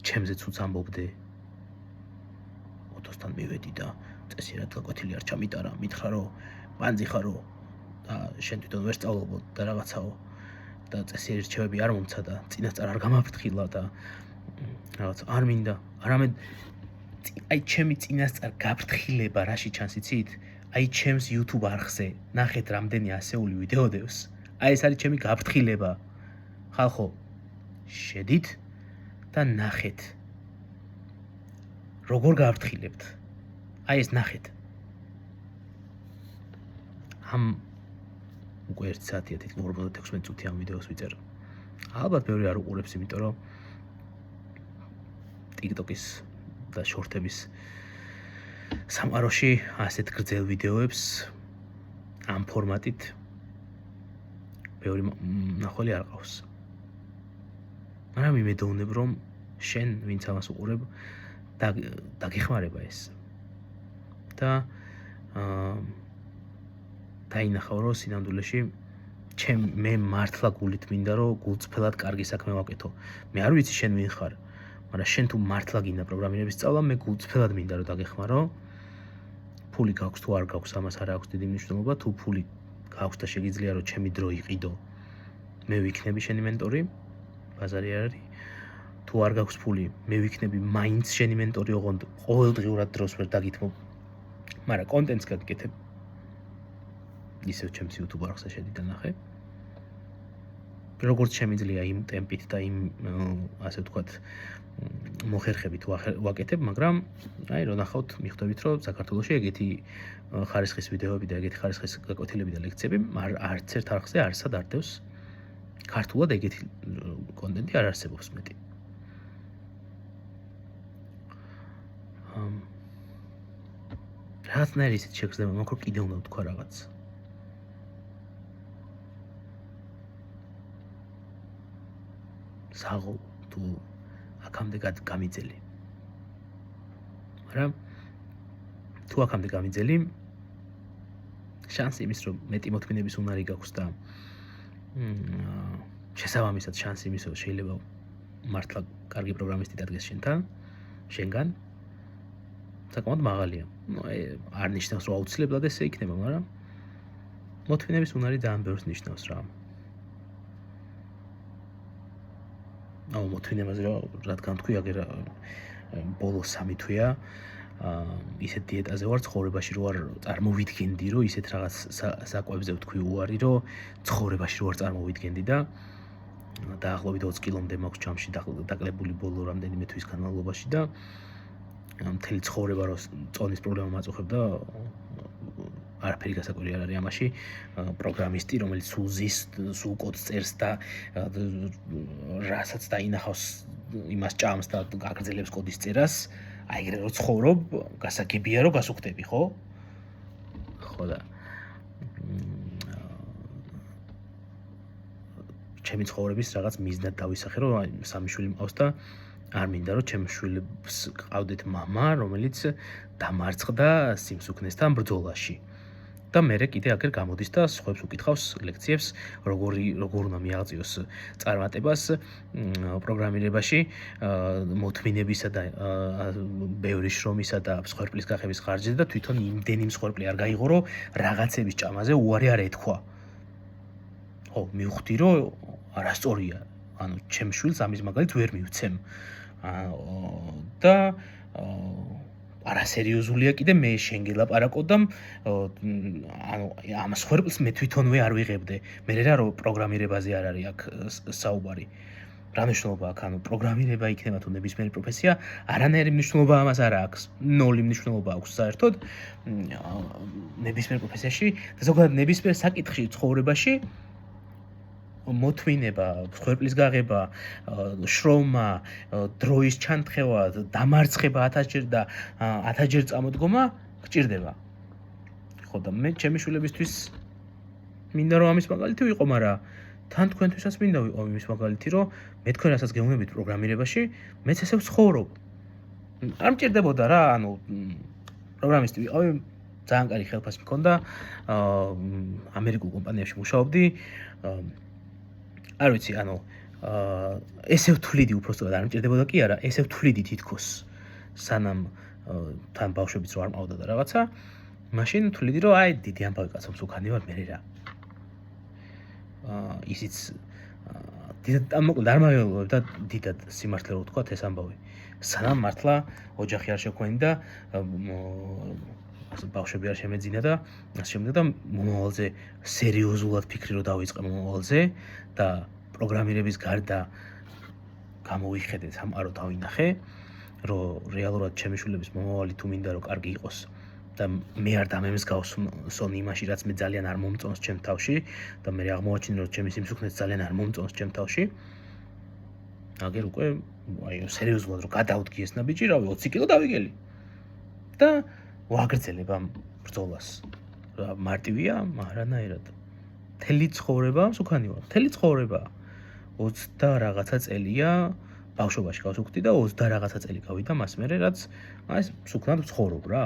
ჩემზეც უც ამბობდე. ოტოსთან მივედი და წესიერად გაკვეთილი არ ჩამიტარა, მითხრა რომ პანძი ხარო და შენ თვითონ ვერ სწავლობ და რაღაცაო და წესიერი რჩევები არ მომცა და წინასწარ არ გამაფრთხილა და რაღაც არ მინდა. არამედ აი ჩემი წინასწარ გაფრთხილება რაში ჩანს იცით? აი ჩემს YouTube არხზე ნახეთ რამდენი ასეული ვიდეო დევს. აი ეს არის ჩემი გაფრთხილება. ხალხო, შედით და ნახეთ. როგორ გავფრთხილებთ? აი ეს ნახეთ. ამ უკვე 1 საათია თითქმის 46 წუთი ამ ვიდეოს ვიწერ. ალბათ ბევრი არ უყურებს, იმიტომ რომ TikTok-ის და შორტების სამყაროში ასეთ გრძელ ვიდეოებს ამ ფორმატით ბევრი ნახველი არ ყავს. მაგრამ იმედოვნებ რომ შენ ვინც ამას უყურებ დაგეხმარება ეს. და დაინახავ რომ სინამდვილეში მე მართლა გულით მინდა რომ გულწრფელად კარგი საქმე ვაკეთო. მე არ ვიცი შენ ვინ ხარ, მაგრამ შენ თუ მართლა გინდა პროგრამირების სწავლა, მე გულწრფელად მინდა რომ დაგეხმარო. ფული გაქვს თუ არ გაქვს, ამას არ აქვს დიდი მნიშვნელობა. თუ ფული გაქვს და შეგიძლია რომ ჩემი დრო იყიდო, მე ვიქნები შენი მენტორი, ბაზარი არ არის. თუ არ გაქვს ფული, მე ვიქნები მაინც შენი მენტორი, ოღონდ ყოველდღიურად დროს ვერ დაგითმობ. მაგრამ კონტენტს გაგიკეთებ. ისევ ჩემს YouTube არხზე შედი და ნახე. როგორც შემიძლია იმ ტემპით და იმ ასე ვთქვათ მოხერხებით ვაკეთებ, მაგრამ აი რო ნახავთ, მიხვდებით რომ საქართველოში ეგეთი ხარისხის ვიდეოები და ეგეთი ხარისხის გაკვეთილები და ლექციები არც ერთ არხზე არსად არ დევს. ქართულად ეგეთი კონტენტი არ არსებობს მეტი. რაღაცნაირი ისეთ შეგრძნება მაქვს, რომ კიდე უნდა ვთქვა რაღაც. საღო თუ აქამდე გამიძელი. მაგრამ თუ აქამდე გამიძელი, შანსი იმის რომ მეტი მოთმინების უნარი გაქვს და შესაბამისად შანსი იმის რომ შეიძლება მართლა კარგი პროგრამისტი დადგეს შენგან საკმაოდ მაღალია. არ ნიშნავს რომ აუცილებლად ესე იქნება, მაგრამ მოთმინების უნარი ძალიან ბევრს ნიშნავს რა. მოთმინებაზე რადგან თქვი, აგერ ბოლო 3 თვეა ისეთ დიეტაზე ვარ ცხოვრებაში, რომ არ წარმოვიდგენდი, რომ ისეთ რაღაც საკვებზე ვთქვი უარი, რომ ცხოვრებაში რო არ წარმოვიდგენდი და დაახლოებით 20 კილომდე მაქვს ჯამში დაკლებული ბოლო რამდენიმე თვის განმავლობაში და მთელი ცხოვრება რო წონის პრობლემა მაწუხებ და არაფერი გასაკვირი არ არის ამაში. პროგრამისტი, რომელიც სულ ზის, სულ კოდს წერს და რასაც დაინახავს, იმას ჭამს და გაგრძელებს კოდის წერას, აი ეგრე რო ცხოვრობ, გასაგებია რომ გასუხდები, ხო? ხო და ჩემი ცხოვრების რაღაც მიზნად დავისახე, რომ სამი შვილი მყავს და არ მინდა რომ ჩემს შვილებს ყავდეთ მამა, რომელიც დამარცხდა სიმსუქნესთან ბრძოლაში. და მერე კიდე აქერ გამოდის და სხვებს უკითხავს ლექციებს, როგორ უნდა მიაღწიოს წარმატებას პროგრამირებაში, მოთმინებისა და ბევრი შრომისა და მსხვერპლის გახების ხარჯზე და თვითონ იმდენი მსხვერპლი არ გაიღო, რომ რაღაცების ჭამაზე უარი არ ეთქვა. ხო, მივხვდი, რომ არასწორია. ანუ ჩემს შვილს ამის მაგალითს ვერ მივცემ. და არასერიოზულია კიდე მე შენ გელაპარაკო და ანუ ამ სხვერპლს მე თვითონვე არ ვიღებდე. მე რა რომ პროგრამირებაზე არ არის აქ საუბარი. რა მნიშვნელობა აქვს? ანუ პროგრამირება იქნება თუ ნებისმიერი პროფესია, არანაირი მნიშვნელობა ამას არ აქვს. 0 მნიშვნელობა აქვს საერთოდ ნებისმიერ პროფესიაში და ზოგადად ნებისმიერ საკითხში ცხოვრებაში მოთმინება, სხვერპლის გაღება, შრომა, დროის ჩანთხევა, დამარცხება 1000-ჯერ და 1000-ჯერ წამოდგომა გჭირდება. ხო და მე ჩემი შვილებისთვის მინდა რომ ამის მაგალითი ვიყო, მაგრამ თან თქვენთვისაც მინდა ვიყო იმის მაგალითი, რომ მე თქვენ რასაც გეუბნებით პროგრამირებაში, მეც ესე ვცხოვრობ. არ მჭირდებოდა რა, ანუ პროგრამისტი ვიყავი, ძალიან კარგი ხელფასი მქონდა, ამერიკულ კომპანიაში მუშაობდი. არ ვიცი, ანუ ესე ვთვლიდი უბრალოდ არ მჭირდებოდა კი არა, ესე ვთვლიდი თითქოს სანამ თან ბავშვებიც რო არ მყავდა და რაღაცა, მაშინ ვთვლიდი რომ აი დიდი ამბავი კაცობს უკანი ვარ მე რა. ისიც დიდად მოკლედ არ მაღელობ და დიდად სიმართლე რო ვთქვა ეს ამბავი. სანამ მართლა ოჯახი არ შეგვენი და ბავშვები არ შემეძინა და ასე შემდეგ და მომავალზე სერიოზულად ფიქრი რო დავიწყე მომავალზე და პროგრამირების გარდა გამოვიხედე სამყარო დავინახე, რომ რეალურად ჩემი შვილების მომავალი თუ მინდა რომ კარგი იყოს და მე არ დამემსგავსონ იმაში, რაც მე ძალიან არ მომწონს ჩემ თავში და მე აღმოვაჩინე რომ ჩემი სიმსუქნეც ძალიან არ მომწონს ჩემ თავში. აგერ უკვე აი სერიოზულად რომ გადავდგი ეს ნაბიჯი, რავი 20 კილო დავიგელი. და ვაგრძელებ ამ ბრძოლას. მარტივია, არანაირად. მთელი ცხოვრება მსუქანი ვარ. მთელი ცხოვრება 20 და რაღაცა წელია ბავშვობაში გავსუქდი და 20 და რაღაცა წელი გავიდა მას მერე, რაც აი ეს მსუქნად ვცხოვრობ რა.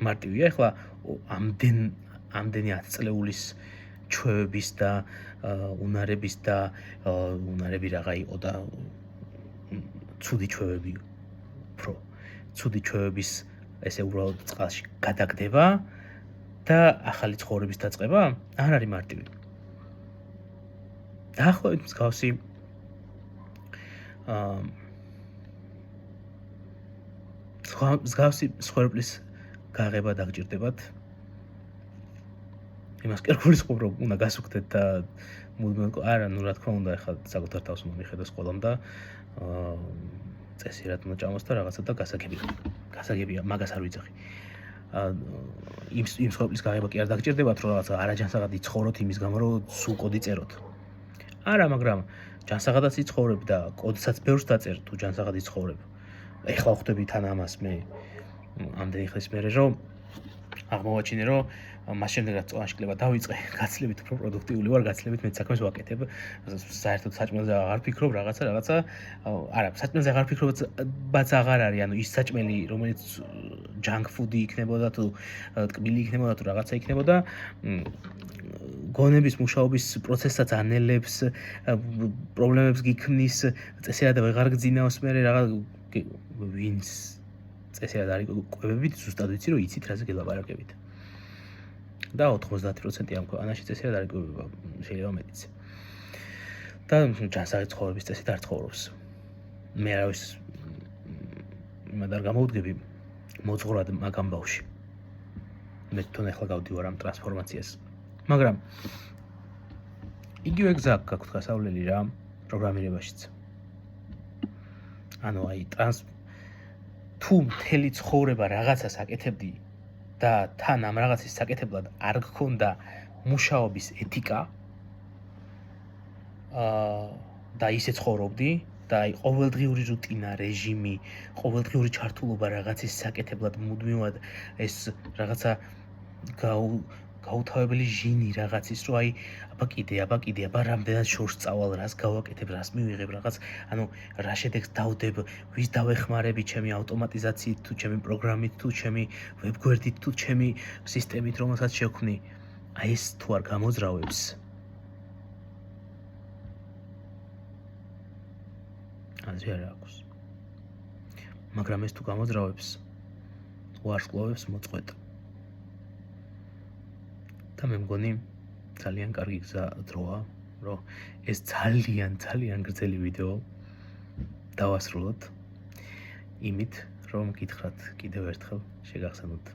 მარტივია, ეხლა ამდენი 10 წლეულის ჩვევების და უნარების და უნარები რაღა იყო და ცუდი ჩვევები უფრო ცუდი ჩვევების ესე უბრალოდ წყალში გადაგდება და ახალი ცხოვრების დაწყება არ არის მარტივი. დაახლოებით მსგავსი მსგავსი სხვერპლის გაღება დაგჭირდებათ. იმას კერქულის ყუბრო უნდა გასუქდეთ და მუდმივად არა, ნუ რა თქმა უნდა, ახლა საკუთარ თავს უნდა მიხედოს ყველამ და წესიერად უნდა ჭამოს და რაღაცა და გასაგებია, მაგას არ ვიცახი. იმ სხვერპლის გაღება კი არ დაგჭირდებათ, რომ რაღაცა არაჯანსაღად იცხოვროთ იმის გამო, რომ სულ კოდი წეროთ. არა, მაგრამ ჯანსაღადაც იცხოვრებ და კოდსაც ბევრს დაწერ თუ ჯანსაღად იცხოვრებ. ეხლა ვხვდები თან ამას მე ამდენი ხნის მერე, რომ აღმოვაჩინე, რომ მას შემდეგ რაც წონაში კლება დავიწყე, გაცილებით უფრო პროდუქტიული ვარ, გაცილებით მეტ საქმეს ვაკეთებ. საერთოდ საჭმელზე აღარ ფიქრობ რაღაცა, არა, საჭმელზე აღარ ფიქრობაც აღარ არის, ანუ ის საჭმელი, რომელიც junk food-ი იქნებოდა თუ ტკბილი იქნებოდა თუ რაღაცა იქნებოდა, გონების მუშაობის პროცესსაც ანელებს, პრობლემებს გიქმნის, წესიერ და ვეღარ გძინავს მე რაღა ვინც წესიერ არის კვებებით, ზუსტად ვიცი რომ იცით რაზე გელაპარაკებით. და 90% ამ ქვეყანაში წესიერ არის კვება, შეიძლება მეტიც. და ჯანსაღი ცხოვრების წესით არ ცხოვრობს. მე არავის იმად არ გამოვდგები მოძღვრად მაგ ამბავში. მე თვითონ ახლა გავდივარ ამ ტრანსფორმაციას. მაგრამ იგივე გზა გაქვთ გასავლელი რა პროგრამირებაშიც. ანუ აი თუ მთელი ცხოვრება რაღაცას აკეთებდი და თან ამ რაღაცის საკეთებლად არ გქონდა მუშაობის ეთიკა და ისე ცხოვრობდი და აი ყოველდღიური რუტინა, რეჟიმი, ყოველდღიური ჩართულობა რაღაცის საკეთებლად მუდმივად ეს რაღაცა გაუთავებელი ჟინი რაღაცის, რომ აი აბა კიდე, რამდენად შორს წავალ, რას გავაკეთებ, რას მივიღებ რაღაც, ანუ რა შედეგს დავდებ, ვის დავეხმარები ჩემი ავტომატიზაციით თუ ჩემი პროგრამით თუ ჩემი ვებგვერდით თუ ჩემი სისტემით, რომელსაც შევქმნი. აი ეს თუ არ გამოძრავებს, აზრი არ აქვს. მაგრამ ეს თუ გამოძრავებს, ვარსკვლავებს მოწყვეტ. და მე მგონი ძალიან კარგი გზა დროა, რომ ეს ძალიან გრძელი ვიდეო დავასრულოთ. იმით, რომ გითხრათ კიდევ ერთხელ შეგახსენოთ.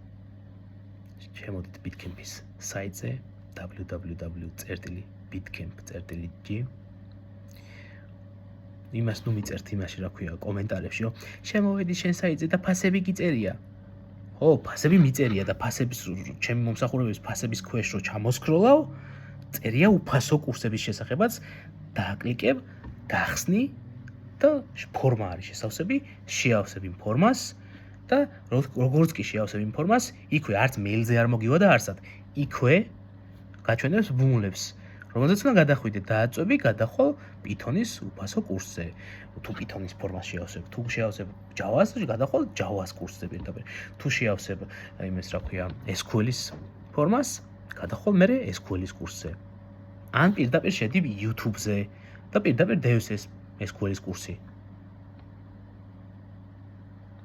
შემოდით Bitcamp-ის საიტზე www.bitcamp.g იმას ნუ მიწერთ იმაში, რა ქვია, კომენტარებში, რომ შემოვედი შენ საიტზე და ფასები გიწერია. ხო, ფასები მიწერია და ფასების ჩემი მომსახურების ფასების ქვეშ რო ჩამოსკროლავ, წერია უფასო კურსების შესახებაც, დააკლიკებ, გახსნი და ფორმა არის შესავსები, შეავსებ იმ ფორმას და როგორც კი შეავსებ იმ ფორმას, იქვე არც მეილზე არ მოგივა და არსად, იქვე გაჩვენებს ბუმულებს, რომელზეც უნდა გადახვიდე, დააწვევი, გადახვალ Python-ის უფასო კურსზე. თუ Python-ის ფორმას შეავსებ, თუ შეავსებ Java-ს, გადახვალ Java-ს კურსზე პირდაპირ. თუ შეავსებ იმას, რა ქვია, SQL-ის ფორმას, გადახვალ მერე SQL-ის კურსზე. ან პირდაპირ შედი YouTube-ზე და პირდაპირ დევს ეს SQL-ის კურსი.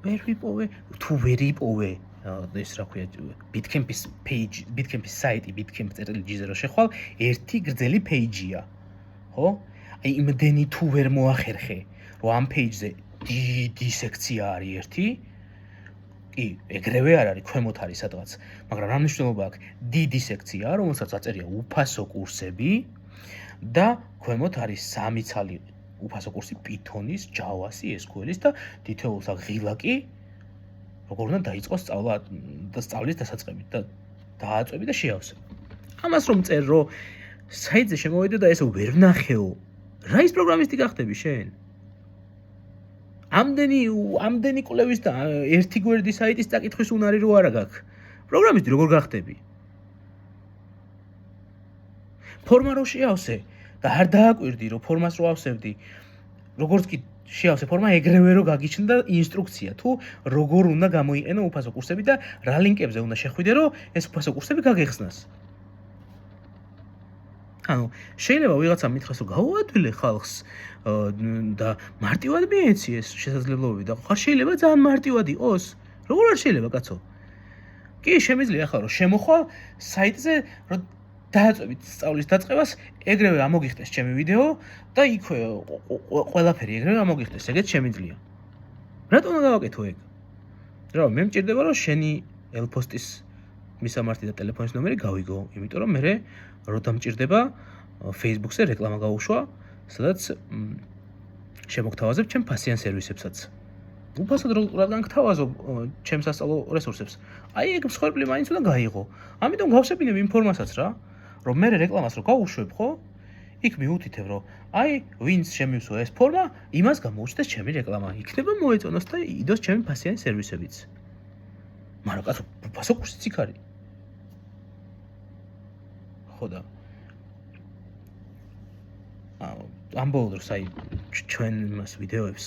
ვერ ვიპოვე, თუ ვერ იპოვე ეს რა ქვია, Bitcamp-ის page, Bitcamp-ის საიტი bitcamp.gz-ზე რო შეხვალ, ერთი გრძელი page-ია. ხო? აი იმდენი თუ ვერ მოახერხე, რომ ამ page-ზე დიდი სექცია არის ერთი, კი, ეგრევე არ არის, ქვემოთ არის სადღაც, მაგრამ რა მნიშვნელობა აქვს? დიდი სექცია, რომელსაც აწერია უფასო კურსები და ქვემოთ არის 3 ცალი უფასო კურსი Python-ის, Java-ს, SQL-ის და თითოეულს აქვს ღილაკი, როგორ უნდა დაიწყოს სწავლა და სწავლის დასაწყებით და დააწვევი და შეავსებ. ამას რომ წერ, რომ საიტზე შემოვიდე და ესე ვერ ვნახეო, რა ის პროგრამისტი გახდები შენ? ამდენი კვლევის და ერთი გვერდი საიტის წაკითხვის უნარი რო არა გაქვს. პროგრამისტი როგორ გახდები? ფორმა რო შეავსე და არ დააკვირდი, რომ ფორმას რო ავსებდი, როგორც კი შეავსე ფორმა, ეგრევე რო გაგიჩნდა ინსტრუქცია, თუ როგორ უნდა გამოიყენო უფასო კურსები და რა ლინკებზე უნდა შეხვიდე, რომ ეს უფასო კურსები გაგეხსნას. ანუ შეიძლება ვიღაცა მითხრას, რომ გავუადვილე ხალხს და მარტივად მიეცი ეს შესაძლებლობები და ხარ შეიძლება ძალიან მარტივად იყოს. როგორ არ შეიძლება, კაცო? კი, შემიძლია ახლა რომ შემოხვალ საიტზე, რომ დააწვევით სწავლის დაწყებას, ეგრევე ამოგიხდეს ჩემი ვიდეო და იქვე ყველაფერი ეგრევე ამოგიხდეს, ეგეც შემიძლია. რატომ უნდა გავაკეთო ეგ? რა, მე მჭირდება რომ შენი ელფოსტის მისამართი და ტელეფონის ნომერი გავიგო, იმიტომ რომ მე რო დამჭირდება Facebook-ზე რეკლამა გავუშვა, სადაც შემოგთავაზებ ჩემ ფასიან სერვისებსაც. უფასოდ რადგან გთავაზობ ჩემ სასწავლო რესურსებს, აი ეგ მსხვერპლი მაინც უნდა გაიღო. ამიტომ გავსებინებ იმ ფორმასაც რა, რომ მე რეკლამას რო გავუშვებ, ხო? იქ მიუთითებ, რომ აი ვინც შემივსვა ეს ფორმა, იმას გამოუჩნდეს ჩემი რეკლამა. იქნება მოეწონოს და იდოს ჩემი ფასიანი სერვისებიც. მაგრამ კაცო, უფასო კურსიც იქ არის. ხო და ამბოლ დროს აი ჩვენ იმას ვიდეოებს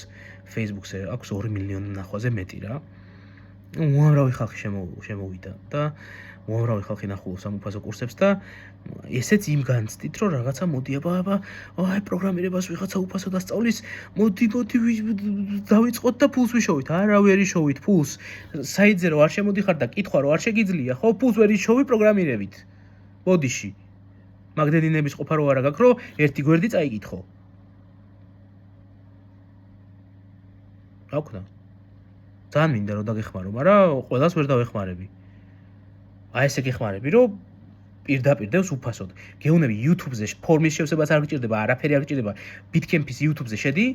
Facebook-ზე აქვს 2 მილიონი ნახვაზე მეტი რა. უამრავი ხალხი შემოვიდა და უამრავი ხალხი ნახულობს ამ უფასო კურსებს და ესეც იმ განცდით, რომ რაღაცა მოდი აბა აი პროგრამირებას ვიღაცა უფასო დასწავლის, მოდი დავიწყოთ და ფულს ვიშოვით. არა ვერ იშოვით ფულს. საიტზე რო არ შემოდიხარ და კითხვა რო არ შეგიძლია, ხო, ფულს ვერ იშოვი პროგრამირებით. ბოდიში. მაგდედინების ყოფა რო არა გაქვს, რომ ერთი გვერდი წაიკითხო. რა ვქნა? ძალიან მინდა რომ დაგეხმარო, მაგრამ ყველას ვერ დავეხმარები. აი ესე გეხმარები, რომ პირდაპირ დევს უფასოდ. გეუნები YouTube-ზე ფორმის შევსებას არ გჭირდება, არაფერი არ გჭირდება. Bitcamp-ის YouTube-ზე შედი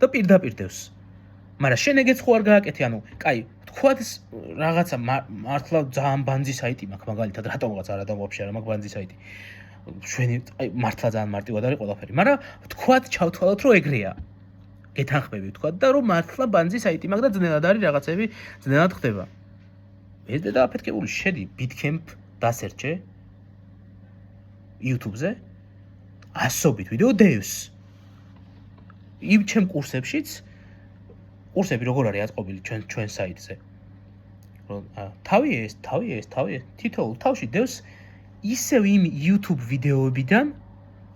და პირდაპირ დევს. მაგრამ შენ ეგეც ხო არ გააკეთე, ანუ, კაი, თქვათ რაღაცა მართლა ძალიან ბანძი საიტი მაქვს, მაგალითად, რატომღაც არა და ვაფშე არა მაქვს ბანძი საიტი. შვენი აი მართლა ძალიან მარტივად არის ყველაფერი, მაგრამ თქვათ ჩავთვალოთ, რომ ეგრეა. გეთანხმები ვთქვათ და რომ მართლა ბანძი საიტი მაქვს და ძნელად არის რაღაცები, ძნელად ხდება. ეს და აფეთქებული შედი Bitcamp დასერჩე YouTube-ზე ასობით ვიდეო დევს. იმ ჩემ კურსებშიც კურსები როგორ არის აწყობილი ჩვენ საიტზე. რომ თავი ეს თითოეულ თავში დევს ისევ იმ YouTube ვიდეოებიდან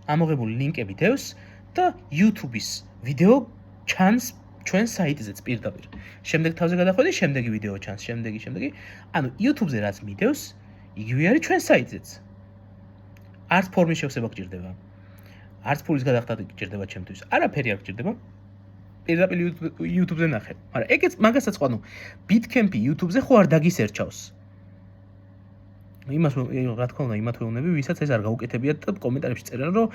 ამოღებული ლინკები დევს და YouTube-ის ვიდეო ჩანს ჩვენ საიტზეც პირდაპირ. შემდეგ თავზე გადახვედი, შემდეგი ვიდეო ჩანს, შემდეგი. ანუ YouTube-ზე რაც მიდევს, იგივე არის ჩვენ საიტზეც. არც ფორმის შევსება გჭირდება. არც ფულის გადახდა გჭირდება ჩემთვის. არაფერი არ გჭირდება. პირდაპირ YouTube-ზე ნახე. მაგრამ ეგეც მაგასაც ხო, ანუ Bitcamp-ი YouTube-ზე ხო არ დაგისერჩავს. იმას რა თქმა უნდა, იმათ ვეუბნები, ვისაც ეს არ გაუკეთებიათ და კომენტარებში წერენ, რომ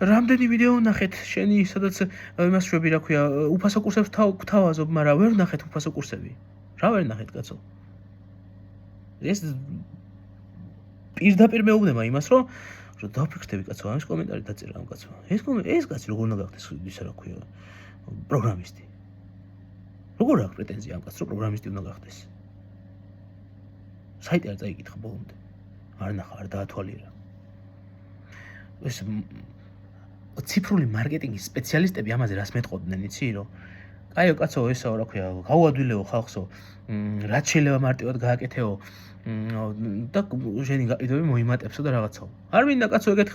რამდენი ვიდეო ნახეთ შენი, სადაც იმას შვები, რა ქვია, უფასო კურსებს გვთავაზობ, მაგრამ ვერ ნახეთ უფასო კურსები. რა ვერ ნახეთ, კაცო? ეს პირდაპირ მეუბნება იმას, რომ დაფიქრდები, კაცო, ამის კომენტარი დაწერა ამ კაცო. ეს კაცი როგორ უნდა გახდეს, ისა რა ქვია, პროგრამისტი. როგორ აქვს პრეტენზია ამ კაცს, რომ პროგრამისტი უნდა გახდეს? საიტი არ წაიკითხა ბოლომდე. არ ნახა, არ დაათვალიერა. ეს ციფრული მარკეტინგის სპეციალისტები ამაზე რას მეტყოდნენ, იცი, რომ კაიო კაცო, ესაო რა ქვია, გავუადვილეო ხალხსო, რაც შეიძლება მარტივად გააკეთეო და შენი გაყიდვები მოიმატებსო და რაღაცაო. არ მინდა კაცო ეგეთ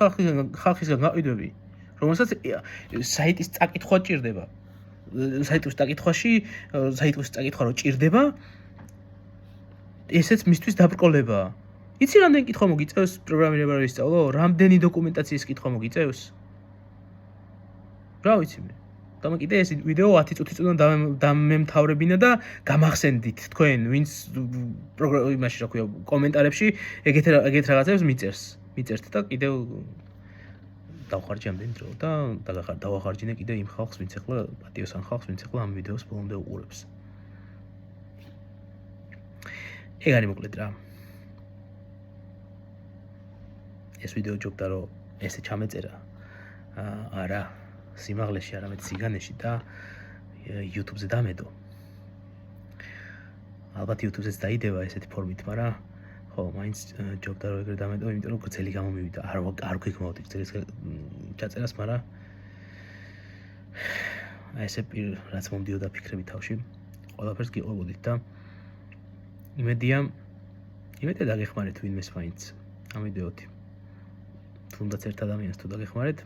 ხალხისგან გაყიდვები, რომელსაც საიტის წაკითხვა ჭირდება. საიტის წაკითხვა რო ჭირდება, ესეც მისთვის დაბრკოლებაა. იცი რამდენი კითხვა მოგიწევს პროგრამირება რო ისწავლო? რამდენი დოკუმენტაციის კითხვა მოგიწევს? რა ვიცი მე. და მე კიდე ეს ვიდეო 10 წუთი დამემთავრებინა და გამახსენდით თქვენ, ვინც იმაში რა ქვია, კომენტარებში ეგეთ რაღაცებს მიწერთ და კიდევ დავხარჯე ამდენი დრო და დავახარჯინე კიდე იმ ხალხს, ვინც ახლა პატიოსან ხალხს, ვინც ახლა ამ ვიდეოს ბოლომდე უყურებს. ეგ არის მოკლედ რა. ეს ვიდეო ჯობდა რომ ესე ჩამეწერა. არა, სიმაღლეში, არამედ სიგანეში და YouTube-ზე დამედო. ალბათ YouTube-ზეც დაიდება ესეთი ფორმით, მაგრამ ხო, მაინც ჯობდა რომ ეგრე დამედო, იმიტომ რომ გრძელი გამომივიდა. არ გვიქმაოთ გრძელის ჩაწერას, მაგრამ ესე რაც მომდიოდა ფიქრები თავში, ყველაფერს გიყვებოდით და იმედია დაგეხმარეთ ვინმეს მაინც ამ ვიდეოთი. თუნდაც ერთ ადამიანს თუ დაგეხმარეთ,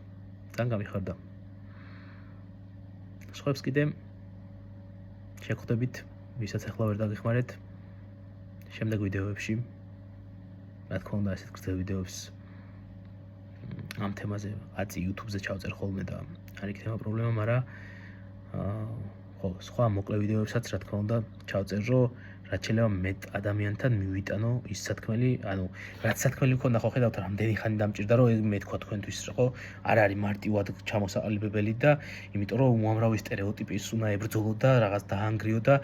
ძალიან გამიხარდა. სხვებს კიდე შეგხვდებით, ვისაც ახლა ვერ დაგეხმარეთ შემდეგ ვიდეოებში. რა თქმა უნდა, ესეთ გრძელ ვიდეოებს ამ თემაზე აწი YouTube-ზე ჩავწერ ხოლმე და არ იქნება პრობლემა, მაგრამ ხო, სხვა მოკლე ვიდეოებსაც რა თქმა უნდა ჩავწერ, რომ რაც შეიძლება მეტ ადამიანთან მივიტანო ის სათქმელი, ანუ რაც სათქმელი მქონდა, ხო ხედავთ რამდენი ხანი დამჭირდა, რომ მე თქვა თქვენთვის, ხო, არ არის მარტივად ჩამოსაყალიბებელი და იმიტომ რომ უამრავი სტერეოტიპის უნდა ებრძოლო და რაღაც დაანგრიო და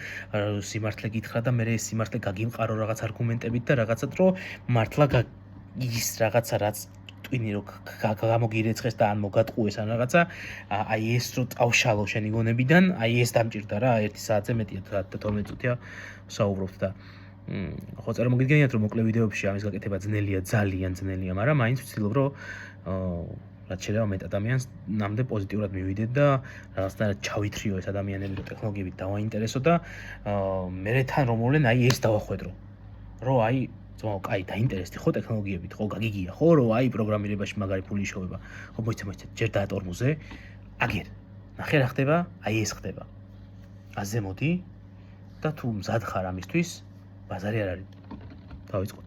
სიმართლე გითხრა და მე ეს სიმართლე გაგიმყარო რაღაც არგუმენტებით და რაღაცად რომ მართლა ის რაღაცა რაც ტვინი რო გამოგირეცხეს და ან მოგატყუეს ან რაღაცა, აი ეს რო წავშალო შენი გონებიდან, აი ეს დამჭირდა რა, 1 საათზე მეტია 12 წუთია საუბრობთ და ხო წარმოგიდგენიათ რომ მოკლე ვიდეოებში ამის გაკეთება ძნელია, ძალიან ძნელია, მაგრამ მაინც ვცდილობ რომ რაც შეიძლება მეტ ადამიანს ნამდვილად პოზიტიურად მივიდეთ და რაღაცნაირად ჩავითრიო ეს ადამიანები რო ტექნოლოგიებით დავაინტერესო და მე თან რომ მოვლენ აი ეს დავახვედრო. რომ აი კაი დაინტერესდი ხო ტექნოლოგიებით, ხო გაგიგია ხო რომ აი პროგრამირებაში მაგარი ფული იშოვება. ხო მოიცა ჯერ დაატორმუზე, აგერ. ნახე რა ხდება, აი ეს ხდება. ასე მოდი და თუ მზად ხარ ამისთვის, ბაზარი არ არის. დავიწყოთ.